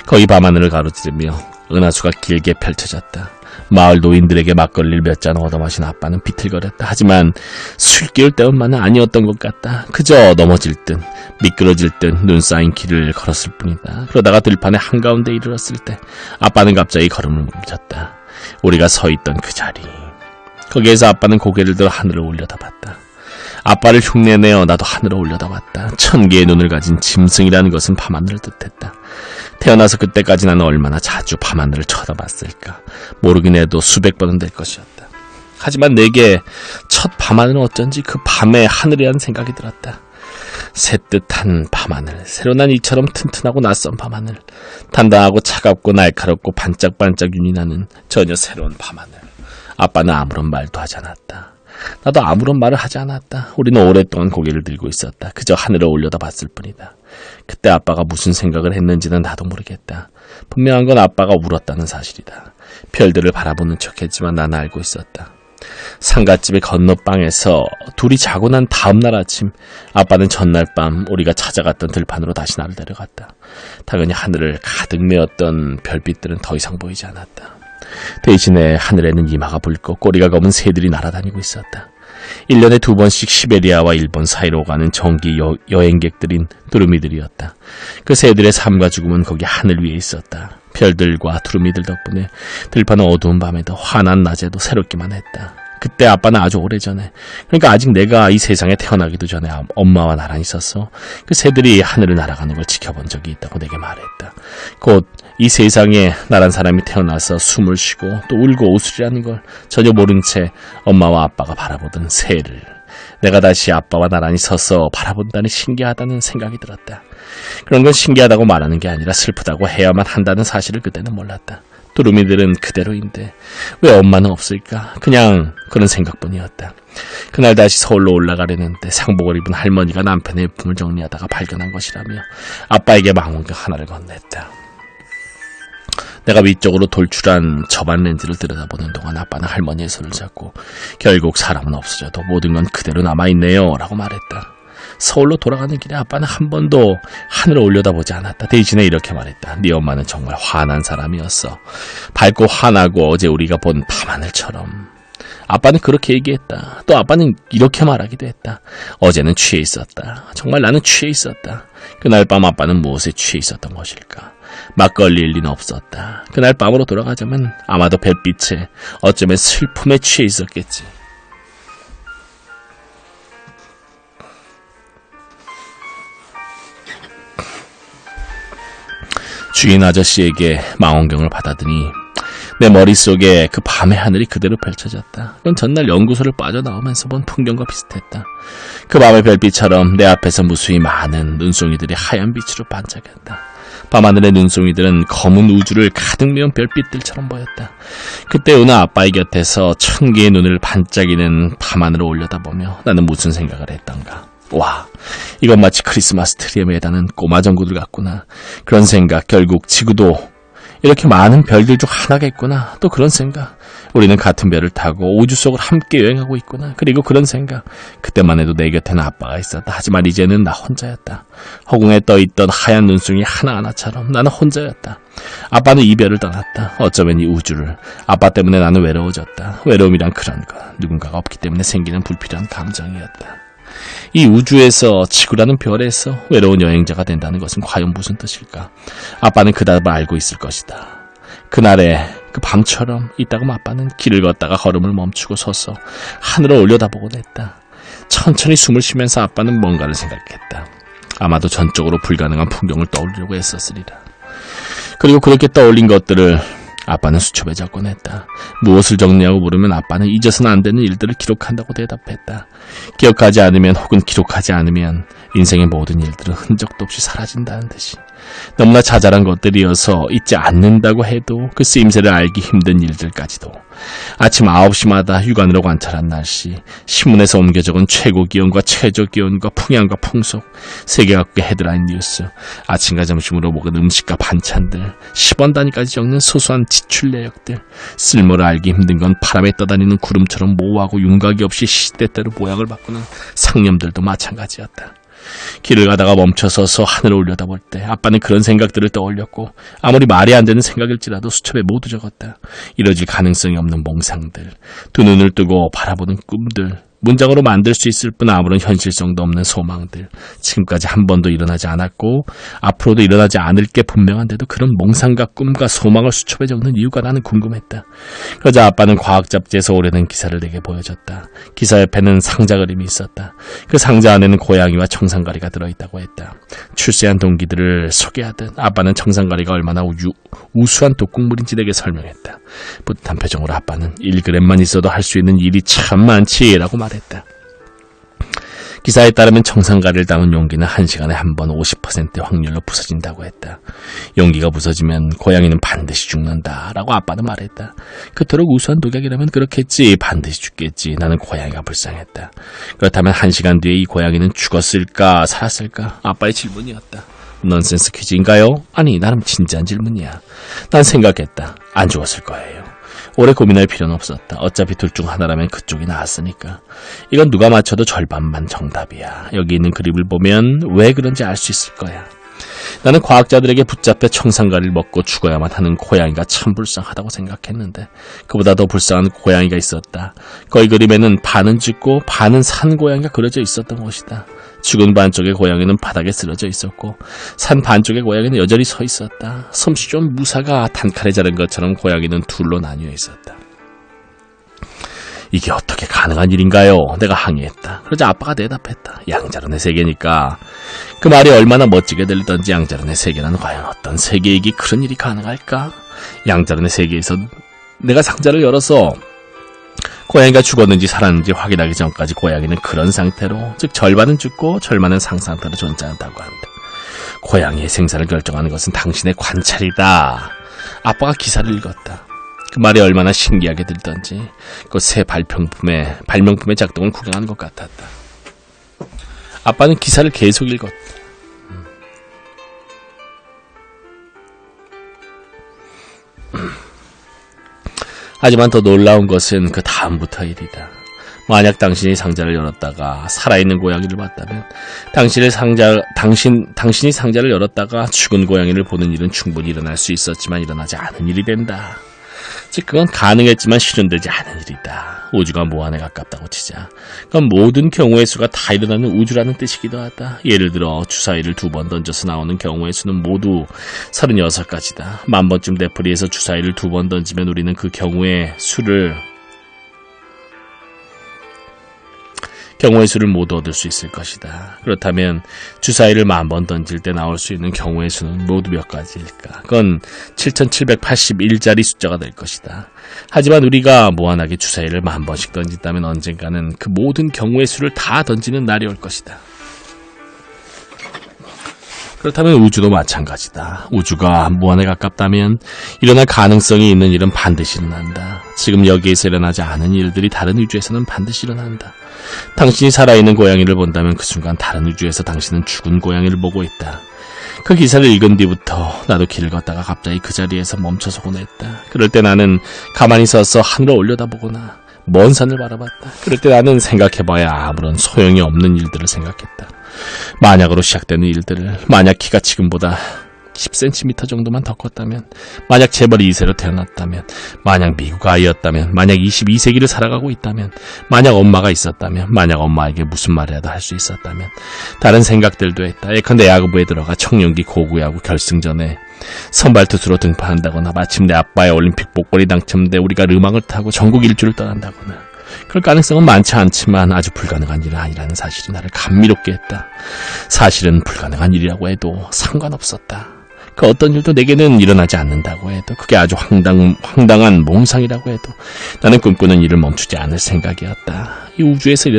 거의 밤하늘을 가로지르며 은하수가 길게 펼쳐졌다. 마을 노인들에게 막걸리를 몇 잔 얻어마신 아빠는 비틀거렸다. 하지만 술기울 때문만은 아니었던 것 같다. 그저 넘어질 듯 미끄러질 듯 눈 쌓인 길을 걸었을 뿐이다. 그러다가 들판의 한가운데 이르렀을 때 아빠는 갑자기 걸음을 멈췄다. 우리가 서 있던 그 자리, 거기에서 아빠는 고개를 들어 하늘을 올려다봤다. 아빠를 흉내내어 나도 하늘을 올려다봤다. 1000개의 눈을 가진 짐승이라는 것은 밤하늘을 뜻했다. 태어나서 그때까지 나는 얼마나 자주 밤하늘을 쳐다봤을까. 모르긴 해도 수백 번은 될 것이었다. 하지만 내게 첫 밤하늘은 어쩐지 그 밤의 하늘이라는 생각이 들었다. 새뜻한 밤하늘, 새로 난 이처럼 튼튼하고 낯선 밤하늘, 단단하고 차갑고 날카롭고 반짝반짝 윤이 나는 전혀 새로운 밤하늘. 아빠는 아무런 말도 하지 않았다. 나도 아무런 말을 하지 않았다. 우리는 오랫동안 고개를 들고 있었다. 그저 하늘을 올려다봤을 뿐이다. 그때 아빠가 무슨 생각을 했는지는 나도 모르겠다. 분명한 건 아빠가 울었다는 사실이다. 별들을 바라보는 척했지만 나는 알고 있었다. 상갓집의 건너방에서 둘이 자고 난 다음날 아침 아빠는 전날 밤 우리가 찾아갔던 들판으로 다시 나를 데려갔다. 당연히 하늘을 가득 메웠던 별빛들은 더 이상 보이지 않았다. 대신에 하늘에는 이마가 붉고 꼬리가 검은 새들이 날아다니고 있었다. 1년에 2번씩 시베리아와 일본 사이로 가는 정기 여행객들인 두루미들이었다. 그 새들의 삶과 죽음은 거기 하늘 위에 있었다. 별들과 두루미들 덕분에 들판은 어두운 밤에도 환한 낮에도 새롭기만 했다. 그때 아빠는 아주 오래전에, 그러니까 아직 내가 이 세상에 태어나기도 전에 엄마와 나랑 있었어. 그 새들이 하늘을 날아가는 걸 지켜본 적이 있다고 내게 말했다. 곧 이 세상에 나란 사람이 태어나서 숨을 쉬고 또 울고 웃으리라는 걸 전혀 모른 채 엄마와 아빠가 바라보던 새를 내가 다시 아빠와 나란히 서서 바라본다니 신기하다는 생각이 들었다. 그런 건 신기하다고 말하는 게 아니라 슬프다고 해야만 한다는 사실을 그때는 몰랐다. 두루미들은 그대로인데 왜 엄마는 없을까? 그냥 그런 생각뿐이었다. 그날 다시 서울로 올라가려는데 상복을 입은 할머니가 남편의 품을 정리하다가 발견한 것이라며 아빠에게 망원경 하나를 건넸다. 내가 위쪽으로 돌출한 저반 렌즈를 들여다보는 동안 아빠는 할머니의 손을 잡고 결국 사람은 없어져도 모든 건 그대로 남아있네요 라고 말했다. 서울로 돌아가는 길에 아빠는 한 번도 하늘을 올려다보지 않았다. 대신에 이렇게 말했다. 네 엄마는 정말 환한 사람이었어. 밝고 환하고 어제 우리가 본 밤하늘처럼. 아빠는 그렇게 얘기했다. 또 아빠는 이렇게 말하기도 했다. 어제는 취해 있었다. 정말 나는 취해 있었다. 그날 밤 아빠는 무엇에 취해 있었던 것일까? 막걸리일 리는 없었다. 그날 밤으로 돌아가자면 아마도 별빛에 어쩌면 슬픔에 취해 있었겠지. 주인 아저씨에게 망원경을 받아드니 내 머릿속에 그 밤의 하늘이 그대로 펼쳐졌다. 그건 전날 연구소를 빠져나오면서 본 풍경과 비슷했다. 그 밤의 별빛처럼 내 앞에서 무수히 많은 눈송이들이 하얀 빛으로 반짝였다. 밤하늘의 눈송이들은 검은 우주를 가득 메운 별빛들처럼 보였다. 그때 은하 아빠의 곁에서 1000개의 눈을 반짝이는 밤하늘을 올려다보며 나는 무슨 생각을 했던가. 와, 이건 마치 크리스마스 트리에 매다는 꼬마 전구들 같구나. 그런 생각, 결국 지구도 이렇게 많은 별들 중 하나겠구나. 또 그런 생각, 우리는 같은 별을 타고 우주 속을 함께 여행하고 있구나. 그리고 그런 생각, 그때만 해도 내 곁에는 아빠가 있었다. 하지만 이제는 나 혼자였다. 허공에 떠있던 하얀 눈송이 하나하나처럼 나는 혼자였다. 아빠는 이 별을 떠났다. 어쩌면 이 우주를. 아빠 때문에 나는 외로워졌다. 외로움이란 그런 것, 누군가가 없기 때문에 생기는 불필요한 감정이었다. 이 우주에서, 지구라는 별에서 외로운 여행자가 된다는 것은 과연 무슨 뜻일까? 아빠는 그 답을 알고 있을 것이다. 그날의 그 밤처럼 이따금 아빠는 길을 걷다가 걸음을 멈추고 서서 하늘을 올려다보곤 했다. 천천히 숨을 쉬면서 아빠는 뭔가를 생각했다. 아마도 전적으로 불가능한 풍경을 떠올리려고 애썼으리라. 그리고 그렇게 떠올린 것들을 아빠는 수첩에 적곤 했다. 무엇을 적냐고 물으면 아빠는 잊어서는 안 되는 일들을 기록한다고 대답했다. 기억하지 않으면 혹은 기록하지 않으면 인생의 모든 일들은 흔적도 없이 사라진다는 듯이. 너무나 자잘한 것들이어서 잊지 않는다고 해도 그 쓰임새를 알기 힘든 일들까지도. 아침 9시마다 육안으로 관찰한 날씨, 신문에서 옮겨 적은 최고 기온과 최저 기온과 풍향과 풍속, 세계각국의 헤드라인 뉴스, 아침과 점심으로 먹은 음식과 반찬들, 10원 단위까지 적는 소소한 지출 내역들, 쓸모를 알기 힘든 건 바람에 떠다니는 구름처럼 모호하고 윤곽이 없이 시대대로 모양을 바꾸는 상념들도 마찬가지였다. 길을 가다가 멈춰서서 하늘을 올려다볼 때 아빠는 그런 생각들을 떠올렸고 아무리 말이 안 되는 생각일지라도 수첩에 모두 적었다. 이뤄질 가능성이 없는 몽상들, 두 눈을 뜨고 바라보는 꿈들, 문장으로 만들 수 있을 뿐 아무런 현실성도 없는 소망들, 지금까지 한 번도 일어나지 않았고 앞으로도 일어나지 않을 게 분명한데도 그런 몽상과 꿈과 소망을 수첩에 적는 이유가 나는 궁금했다. 그러자 아빠는 과학 잡지에서 오래된 기사를 내게 보여줬다. 기사 옆에는 상자 그림이 있었다. 그 상자 안에는 고양이와 청산가리가 들어있다고 했다. 출세한 동기들을 소개하듯 아빠는 청산가리가 얼마나 우수한 독극물인지 내게 설명했다. 뿌듯한 표정으로 아빠는 1g만 있어도 할 수 있는 일이 참 많지라고 말했다. 기사에 따르면 청산가리를 담은 용기는 1시간에 한 번 50%의 확률로 부서진다고 했다. 용기가 부서지면 고양이는 반드시 죽는다라고 아빠는 말했다. 그토록 우수한 독약이라면 그렇겠지. 반드시 죽겠지. 나는 고양이가 불쌍했다. 그렇다면 1시간 뒤에 이 고양이는 죽었을까 살았을까? 아빠의 질문이었다. 넌센스 퀴즈인가요? 아니, 나름 진지한 질문이야. 난 생각했다. 안 죽었을 거예요. 오래 고민할 필요는 없었다. 어차피 둘 중 하나라면 그쪽이 나았으니까. 이건 누가 맞춰도 절반만 정답이야. 여기 있는 그림을 보면 왜 그런지 알 수 있을 거야. 나는 과학자들에게 붙잡혀 청산가리를 먹고 죽어야만 하는 고양이가 참 불쌍하다고 생각했는데 그보다 더 불쌍한 고양이가 있었다. 거의 그림에는 반은 죽고 반은 산 고양이가 그려져 있었던 것이다. 죽은 반쪽의 고양이는 바닥에 쓰러져 있었고 산 반쪽의 고양이는 여전히 서 있었다. 솜씨 좀 무사가 단칼에 자른 것처럼 고양이는 둘로 나뉘어 있었다. 이게 어떻게 가능한 일인가요? 내가 항의했다. 그러자 아빠가 대답했다. 양자론의 세계니까. 그 말이 얼마나 멋지게 들리던지 양자론의 세계는 과연 어떤 세계이기 그런 일이 가능할까? 양자론의 세계에서 내가 상자를 열어서 고양이가 죽었는지 살았는지 확인하기 전까지 고양이는 그런 상태로, 즉 절반은 죽고 절반은 상상태로 존재한다고 한다. 고양이의 생사를 결정하는 것은 당신의 관찰이다. 아빠가 기사를 읽었다. 그 말이 얼마나 신기하게 들던지 그 새 발명품의 작동을 구경하는 것 같았다. 아빠는 기사를 계속 읽었다. 하지만 더 놀라운 것은 그 다음부터 일이다. 만약 당신이 상자를 열었다가 살아있는 고양이를 봤다면 당신이 상자를 열었다가 죽은 고양이를 보는 일은 충분히 일어날 수 있었지만 일어나지 않은 일이 된다. 즉 그건 가능했지만 실현되지 않은 일이다. 우주가 무한에 가깝다고 치자. 그건 모든 경우의 수가 다 일어나는 우주라는 뜻이기도 하다. 예를 들어 주사위를 2번 던져서 나오는 경우의 수는 모두 36가지다. 10,000번쯤 되풀이해서 주사위를 2번 던지면 우리는 그 경우의 수를 모두 얻을 수 있을 것이다. 그렇다면 주사위를 10,000번 던질 때 나올 수 있는 경우의 수는 모두 몇 가지일까? 그건 7781자리 숫자가 될 것이다. 하지만 우리가 무한하게 주사위를 10,000번씩 던진다면 언젠가는 그 모든 경우의 수를 다 던지는 날이 올 것이다. 그렇다면 우주도 마찬가지다. 우주가 무한에 가깝다면 일어날 가능성이 있는 일은 반드시 일어난다. 지금 여기에서 일어나지 않은 일들이 다른 우주에서는 반드시 일어난다. 당신이 살아있는 고양이를 본다면 그 순간 다른 우주에서 당신은 죽은 고양이를 보고 있다. 그 기사를 읽은 뒤부터 나도 길을 걷다가 갑자기 그 자리에서 멈춰서곤 했다. 그럴 때 나는 가만히 서서 하늘을 올려다보거나 먼 산을 바라봤다. 그럴 때 나는 생각해봐야 아무런 소용이 없는 일들을 생각했다. 만약으로 시작되는 일들을, 만약 키가 지금보다 10cm 정도만 더 컸다면, 만약 재벌 2세로 태어났다면, 만약 미국 아이였다면, 만약 22세기를 살아가고 있다면, 만약 엄마가 있었다면, 만약 엄마에게 무슨 말이라도 할 수 있었다면, 다른 생각들도 했다. 예컨대 야구부에 들어가 청룡기 고구야구 결승전에 선발투수로 등판한다거나, 마침내 아빠의 올림픽 복권이 당첨돼 우리가 르망을 타고 전국 일주를 떠난다거나, 그럴 가능성은 많지 않지만 아주 불가능한 일은 아니라는 사실이 나를 감미롭게 했다. 사실은 불가능한 일이라고 해도 상관없었다. 그 어떤 일도 내게는 일어나지 않는다고 해도, 그게 아주 황당한 몽상이라고 해도 나는 꿈꾸는 일을 멈추지 않을 생각이었다. 이 우주에서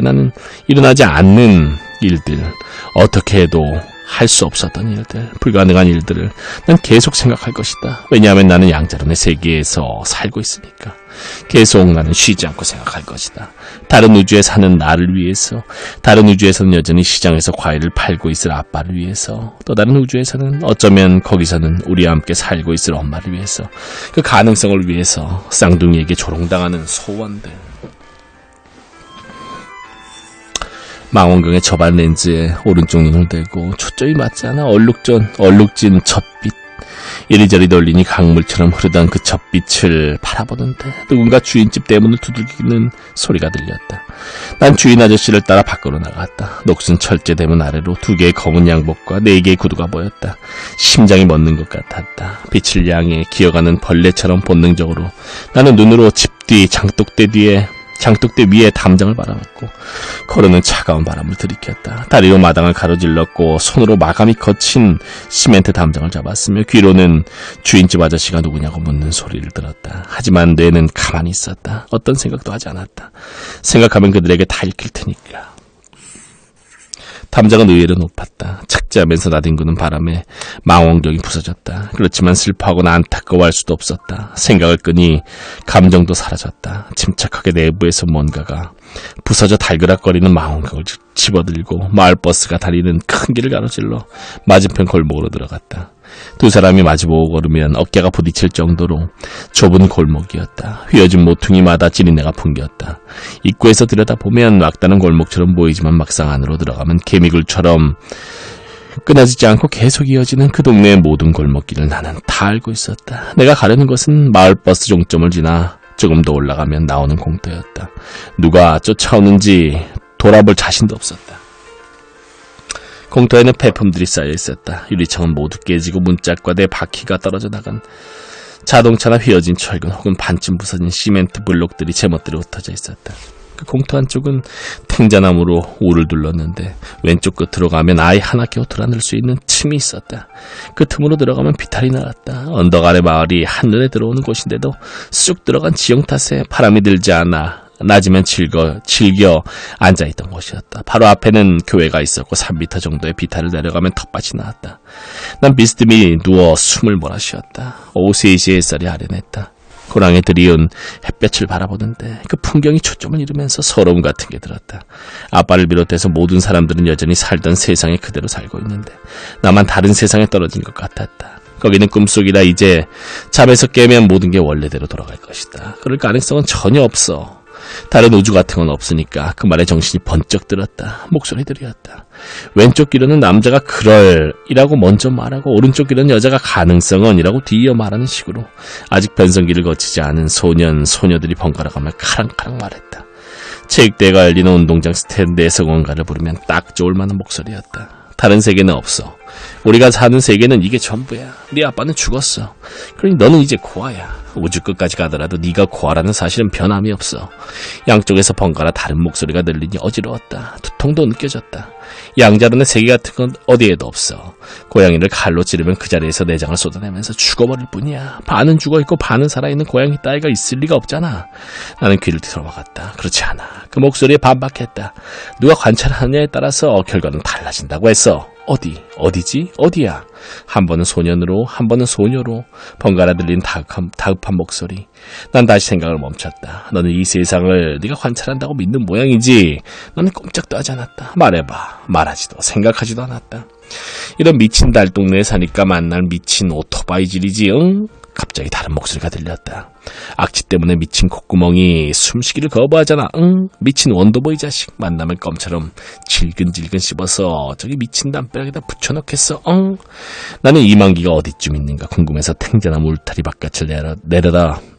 일어나지 않는 일들, 어떻게 해도 할 수 없었던 일들, 불가능한 일들을 난 계속 생각할 것이다. 왜냐하면 나는 양자론의 세계에서 살고 있으니까. 계속 나는 쉬지 않고 생각할 것이다. 다른 우주에 사는 나를 위해서, 다른 우주에서는 여전히 시장에서 과일을 팔고 있을 아빠를 위해서, 또 다른 우주에서는 어쩌면 거기서는 우리와 함께 살고 있을 엄마를 위해서, 그 가능성을 위해서 쌍둥이에게 조롱당하는 소원들. 망원경의 저반 렌즈에 오른쪽 눈을 대고 초점이 맞지 않아 얼룩진 젖빛, 이리저리 돌리니 강물처럼 흐르던 그 젖빛을 바라보는데 누군가 주인집 대문을 두들기는 소리가 들렸다. 난 주인 아저씨를 따라 밖으로 나갔다. 녹슨 철제 대문 아래로 2개의 검은 양복과 4개의 구두가 보였다. 심장이 멎는 것 같았다. 빛을 향해 기어가는 벌레처럼 본능적으로 나는 눈으로 집 뒤 장독대 위에 담장을 바라봤고 걸어는 차가운 바람을 들이켰다. 다리로 마당을 가로질렀고 손으로 마감이 거친 시멘트 담장을 잡았으며 귀로는 주인집 아저씨가 누구냐고 묻는 소리를 들었다. 하지만 뇌는 가만히 있었다. 어떤 생각도 하지 않았다. 생각하면 그들에게 다 읽힐 테니까. 담장은 의외로 높았다. 착지하면서 나뒹구는 바람에 망원경이 부서졌다. 그렇지만 슬퍼하거나 안타까워할 수도 없었다. 생각을 끄니 감정도 사라졌다. 침착하게 내부에서 뭔가가 부서져 달그락거리는 망원경을 집어들고 마을버스가 달리는 큰 길을 가로질러 맞은편 골목으로 들어갔다. 두 사람이 마주보고 걸으면 어깨가 부딪힐 정도로 좁은 골목이었다. 휘어진 모퉁이마다 지린내가 풍겼다. 입구에서 들여다보면 막다른 골목처럼 보이지만 막상 안으로 들어가면 개미굴처럼 끊어지지 않고 계속 이어지는 그 동네의 모든 골목길을 나는 다 알고 있었다. 내가 가려는 것은 마을버스 종점을 지나 조금 더 올라가면 나오는 공터였다. 누가 쫓아오는지 돌아볼 자신도 없었다. 공터에는 폐품들이 쌓여 있었다. 유리창은 모두 깨지고 문짝과 내 바퀴가 떨어져 나간 자동차나 휘어진 철근 혹은 반쯤 부서진 시멘트 블록들이 제멋대로 흩어져 있었다. 그 공터 한쪽은 탱자나무로 우를 둘렀는데 왼쪽 끝으로 가면 아이 하나 겨우 드러낼 수 있는 틈이 있었다. 그 틈으로 들어가면 비탈이 날았다. 언덕 아래 마을이 한눈에 들어오는 곳인데도 쑥 들어간 지형 탓에 바람이 들지 않아 낮이면 즐겨 앉아있던 곳이었다. 바로 앞에는 교회가 있었고 3m 정도의 비탈을 내려가면 텃밭이 나왔다. 난 비스듬히 누워 숨을 몰아쉬었다. 오후 3시에 햇살이 아련했다. 고랑에 들이운 햇볕을 바라보는데 그 풍경이 초점을 잃으면서 서러움 같은 게 들었다. 아빠를 비롯해서 모든 사람들은 여전히 살던 세상에 그대로 살고 있는데 나만 다른 세상에 떨어진 것 같았다. 거기는 꿈속이라 이제 잠에서 깨면 모든 게 원래대로 돌아갈 것이다. 그럴 가능성은 전혀 없어. 다른 우주 같은 건 없으니까 그 말에 정신이 번쩍 들었다. 목소리들이었다. 왼쪽 귀로는 남자가 그럴이라고 먼저 말하고 오른쪽 귀로는 여자가 가능성은 이라고 뒤이어 말하는 식으로 아직 변성기를 거치지 않은 소년들이 번갈아가며 카랑카랑 말했다. 체육대회가 열리는 운동장 스탠드에서 뭔가를 부르면 딱 좋을 만한 목소리였다. 다른 세계는 없어. 우리가 사는 세계는 이게 전부야. 네 아빠는 죽었어. 그러니 너는 이제 고아야. 우주 끝까지 가더라도 네가 고아라는 사실은 변함이 없어. 양쪽에서 번갈아 다른 목소리가 들리니 어지러웠다. 두통도 느껴졌다. 양자론의 세계 같은 건 어디에도 없어. 고양이를 칼로 찌르면 그 자리에서 내장을 쏟아내면서 죽어버릴 뿐이야. 반은 죽어있고 반은 살아있는 고양이 따위가 있을 리가 없잖아. 나는 귀를 들어박았다. 그렇지 않아. 그 목소리에 반박했다. 누가 관찰하느냐에 따라서 결과는 달라진다고 했어. 어디지? 어디야? 한 번은 소년으로, 한 번은 소녀로 번갈아 들린 다급한 목소리. 난 다시 생각을 멈췄다. 너는 이 세상을 네가 관찰한다고 믿는 모양이지. 나는 꼼짝도 하지 않았다. 말해봐. 말하지도 생각하지도 않았다. 이런 미친 달동네에 사니까 만날 미친 오토바이질이지, 응? 갑자기 다른 목소리가 들렸다. 악취 때문에 미친 콧구멍이 숨쉬기를 거부하잖아. 응? 미친 원더보이 자식. 만나면 껌처럼 질근질근 씹어서 저기 미친 담벼락에다 붙여넣겠어. 응? 나는 이만기가 어디쯤 있는가 궁금해서 탱자나무 울타리 바깥을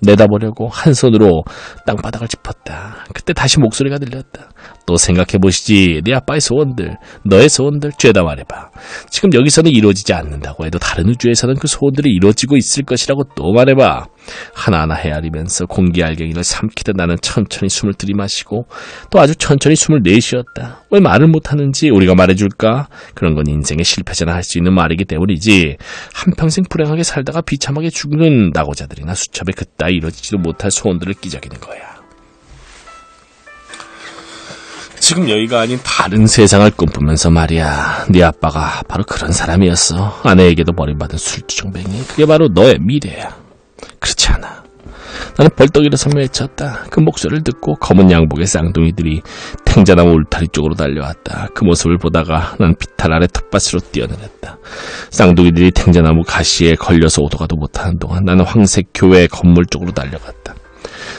내다보려고 한 손으로 땅바닥을 짚었다. 그때 다시 목소리가 들렸다. 또 생각해보시지. 네 아빠의 소원들, 너의 소원들 죄다 말해봐. 지금 여기서는 이루어지지 않는다고 해도 다른 우주에서는 그 소원들이 이루어지고 있을 것이라고 또 말해봐. 하나하나 헤아리면서 공기 알갱이를 삼키듯 나는 천천히 숨을 들이마시고 또 아주 천천히 숨을 내쉬었다. 왜 말을 못하는지 우리가 말해줄까? 그런 건 인생의 실패자나 할 수 있는 말이기 때문이지. 한평생 불행하게 살다가 비참하게 죽는 낙오자들이나 수첩에 그따위 이루어지지도 못할 소원들을 끼적이는 거야. 지금 여기가 아닌 다른 세상을 꿈꾸면서 말이야. 네 아빠가 바로 그런 사람이었어. 아내에게도 버림받은 술주정뱅이. 그게 바로 너의 미래야. 그렇지 않아. 나는 벌떡 일어서며 외쳤다. 그 목소리를 듣고 검은 양복의 쌍둥이들이 탱자나무 울타리 쪽으로 달려왔다. 그 모습을 보다가 난 비탈 아래 텃밭으로 뛰어내렸다. 쌍둥이들이 탱자나무 가시에 걸려서 오도가도 못하는 동안 나는 황색 교회 건물 쪽으로 달려갔다.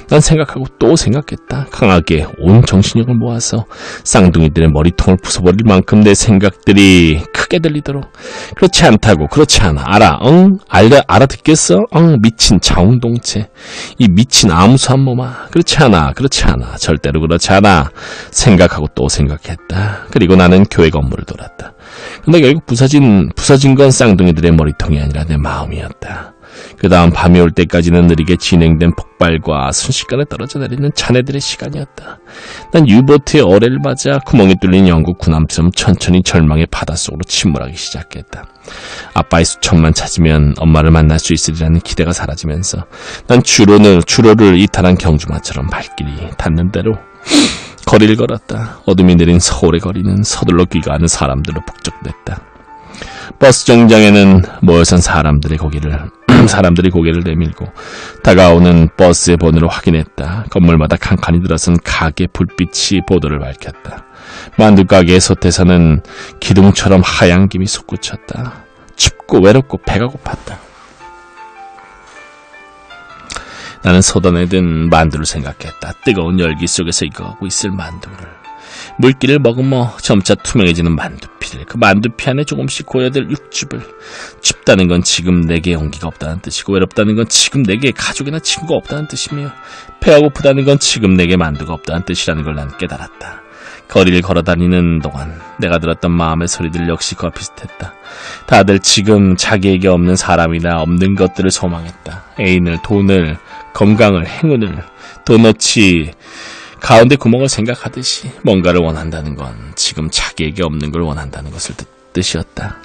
난 생각하고 또 생각했다. 강하게 온 정신력을 모아서 쌍둥이들의 머리통을 부숴버릴 만큼 내 생각들이 크게 들리도록. 그렇지 않다고. 그렇지 않아. 알아. 응? 알아듣겠어? 응? 미친 자웅동체. 이 미친 암수한 몸아. 그렇지 않아. 그렇지 않아. 절대로 그렇지 않아. 생각하고 또 생각했다. 그리고 나는 교회 건물을 돌았다. 근데 결국 부서진 건 쌍둥이들의 머리통이 아니라 내 마음이었다. 그 다음 밤이 올 때까지는 느리게 진행된 폭발과 순식간에 떨어져 내리는 자네들의 시간이었다. 난 유보트의 어뢰를 맞아 구멍이 뚫린 영국 군함처럼 천천히 절망의 바닷속으로 침몰하기 시작했다. 아빠의 수첩만 찾으면 엄마를 만날 수 있으리라는 기대가 사라지면서 난 주로를 이탈한 경주마처럼 발길이 닿는 대로 거리를 걸었다. 어둠이 내린 서울의 거리는 서둘러 귀가하는 사람들로 북적댔다. 버스 정류장에는 모여선 사람들이 고개를 내밀고 다가오는 버스의 번호를 확인했다. 건물마다 칸칸이 들어선 가게 불빛이 보도를 밝혔다. 만두가게의 솥에서는 기둥처럼 하얀 김이 솟구쳤다. 춥고 외롭고 배가 고팠다. 나는 소단에 든 만두를 생각했다. 뜨거운 열기 속에서 익어가고 있을 만두를. 물기를 머금어 점차 투명해지는 만두피를, 그 만두피 안에 조금씩 고여들 육즙을. 춥다는 건 지금 내게 용기가 없다는 뜻이고, 외롭다는 건 지금 내게 가족이나 친구가 없다는 뜻이며, 배가 고프다는 건 지금 내게 만두가 없다는 뜻이라는 걸 난 깨달았다. 거리를 걸어다니는 동안 내가 들었던 마음의 소리들 역시 그와 비슷했다. 다들 지금 자기에게 없는 사람이나 없는 것들을 소망했다. 애인을, 돈을, 건강을, 행운을, 돈 없이 가운데 구멍을 생각하듯이 뭔가를 원한다는 건 지금 자기에게 없는 걸 원한다는 것을 뜻이었다.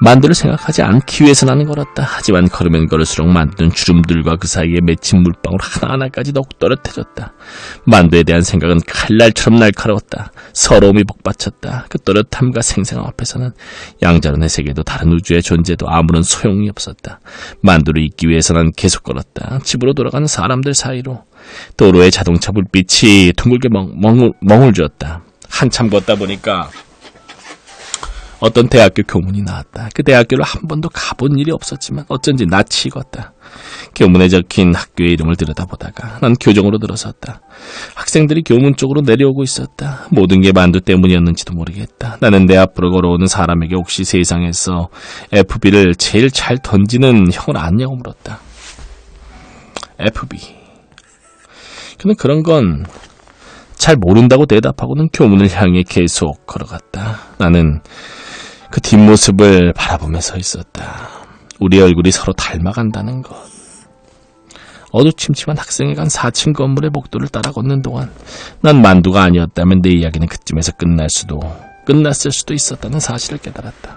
만두를 생각하지 않기 위해서 나는 걸었다. 하지만 걸으면 걸을수록 만두는 주름들과 그 사이에 맺힌 물방울 하나하나까지 더욱 또렷해졌다. 만두에 대한 생각은 칼날처럼 날카로웠다. 서러움이 복받쳤다. 그 또렷함과 생생함 앞에서는 양자론의 세계도 다른 우주의 존재도 아무런 소용이 없었다. 만두를 잊기 위해서 난 계속 걸었다. 집으로 돌아가는 사람들 사이로. 도로의 자동차 불빛이 둥글게 멍울주었다. 한참 걷다 보니까 어떤 대학교 교문이 나왔다. 그 대학교를 한 번도 가본 일이 없었지만 어쩐지 낯이 익었다. 교문에 적힌 학교의 이름을 들여다보다가 난 교정으로 들어섰다. 학생들이 교문 쪽으로 내려오고 있었다. 모든 게 만두 때문이었는지도 모르겠다. 나는 내 앞으로 걸어오는 사람에게 혹시 세상에서 FB를 제일 잘 던지는 형을 아냐고 물었다. FB. 그는 그런 건 잘 모른다고 대답하고는 교문을 향해 계속 걸어갔다. 나는 그 뒷모습을 바라보며 서 있었다. 우리 얼굴이 서로 닮아간다는 것. 어두침침한 학생회관 4층 건물의 복도를 따라 걷는 동안 난 만두가 아니었다면 내 이야기는 그쯤에서 끝났을 수도 있었다는 사실을 깨달았다.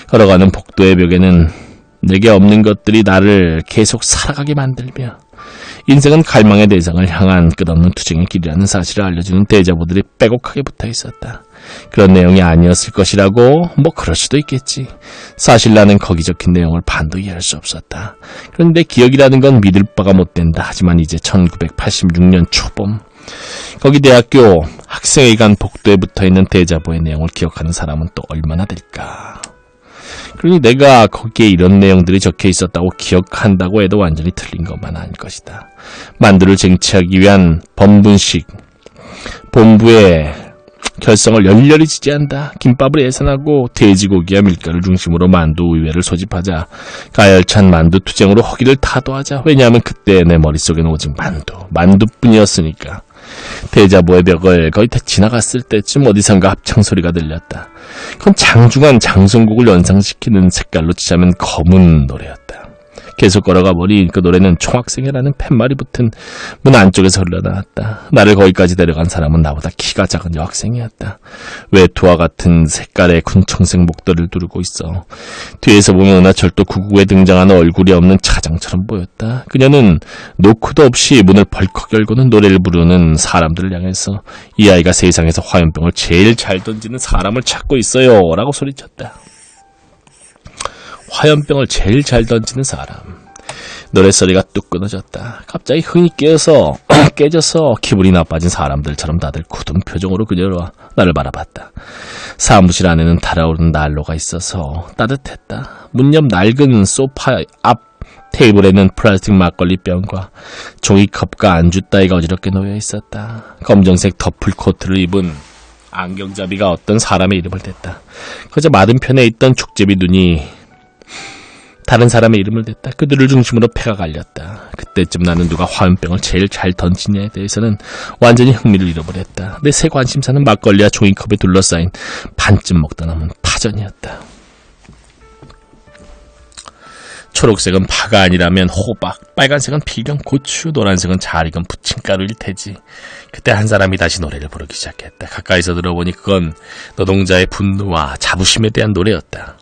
걸어가는 복도의 벽에는 내게 없는 것들이 나를 계속 살아가게 만들며 인생은 갈망의 대상을 향한 끝없는 투쟁의 길이라는 사실을 알려주는 대자보들이 빼곡하게 붙어 있었다. 그런 내용이 아니었을 것이라고 그럴 수도 있겠지. 사실 나는 거기 적힌 내용을 반도 이해할 수 없었다. 그런데 기억이라는 건 믿을 바가 못 된다. 하지만 이제 1986년 초봄 거기 대학교 학생회관 복도에 붙어있는 대자보의 내용을 기억하는 사람은 또 얼마나 될까. 그러니 내가 거기에 이런 내용들이 적혀 있었다고 기억한다고 해도 완전히 틀린 것만 아닐 것이다. 만두를 쟁취하기 위한 범분식 본부의 결성을 열렬히 지지한다. 김밥을 예산하고 돼지고기와 밀가루 중심으로 만두 의회를 소집하자. 가열찬 만두 투쟁으로 허기를 타도하자. 왜냐하면 그때 내 머릿속에는 오직 만두뿐이었으니까. 대자보의 벽을 거의 다 지나갔을 때쯤 어디선가 합창소리가 들렸다. 그건 장중한 장송곡을 연상시키는 색깔로 치자면 검은 노래였다. 계속 걸어가 보니 그 노래는 총학생회라는 팻말이 붙은 문 안쪽에서 흘러나왔다. 나를 거기까지 데려간 사람은 나보다 키가 작은 여학생이었다. 외투와 같은 색깔의 군청색 목도리를 두르고 있어. 뒤에서 보면 은하철도 999에 등장하는 얼굴이 없는 차장처럼 보였다. 그녀는 노크도 없이 문을 벌컥 열고는 노래를 부르는 사람들을 향해서 이 아이가 세상에서 화염병을 제일 잘 던지는 사람을 찾고 있어요 라고 소리쳤다. 화염병을 제일 잘 던지는 사람. 노랫소리가 뚝 끊어졌다. 갑자기 흥이 깨져서 기분이 나빠진 사람들처럼 다들 굳은 표정으로 그녀와 나를 바라봤다. 사무실 안에는 달아오르는 난로가 있어서 따뜻했다. 문 옆 낡은 소파 앞 테이블에는 플라스틱 막걸리 병과 종이컵과 안주 따위가 어지럽게 놓여 있었다. 검정색 더플 코트를 입은 안경잡이가 어떤 사람의 이름을 댔다. 그저 맞은편에 있던 죽제비 눈이 다른 사람의 이름을 댔다. 그들을 중심으로 패가 갈렸다. 그때쯤 나는 누가 화염병을 제일 잘 던지냐에 대해서는 완전히 흥미를 잃어버렸다. 내 새 관심사는 막걸리와 종이컵에 둘러싸인 반쯤 먹다 남은 파전이었다. 초록색은 파가 아니라면 호박, 빨간색은 필경 고추, 노란색은 잘 익은 부침가루일 테지. 그때 한 사람이 다시 노래를 부르기 시작했다. 가까이서 들어보니 그건 노동자의 분노와 자부심에 대한 노래였다.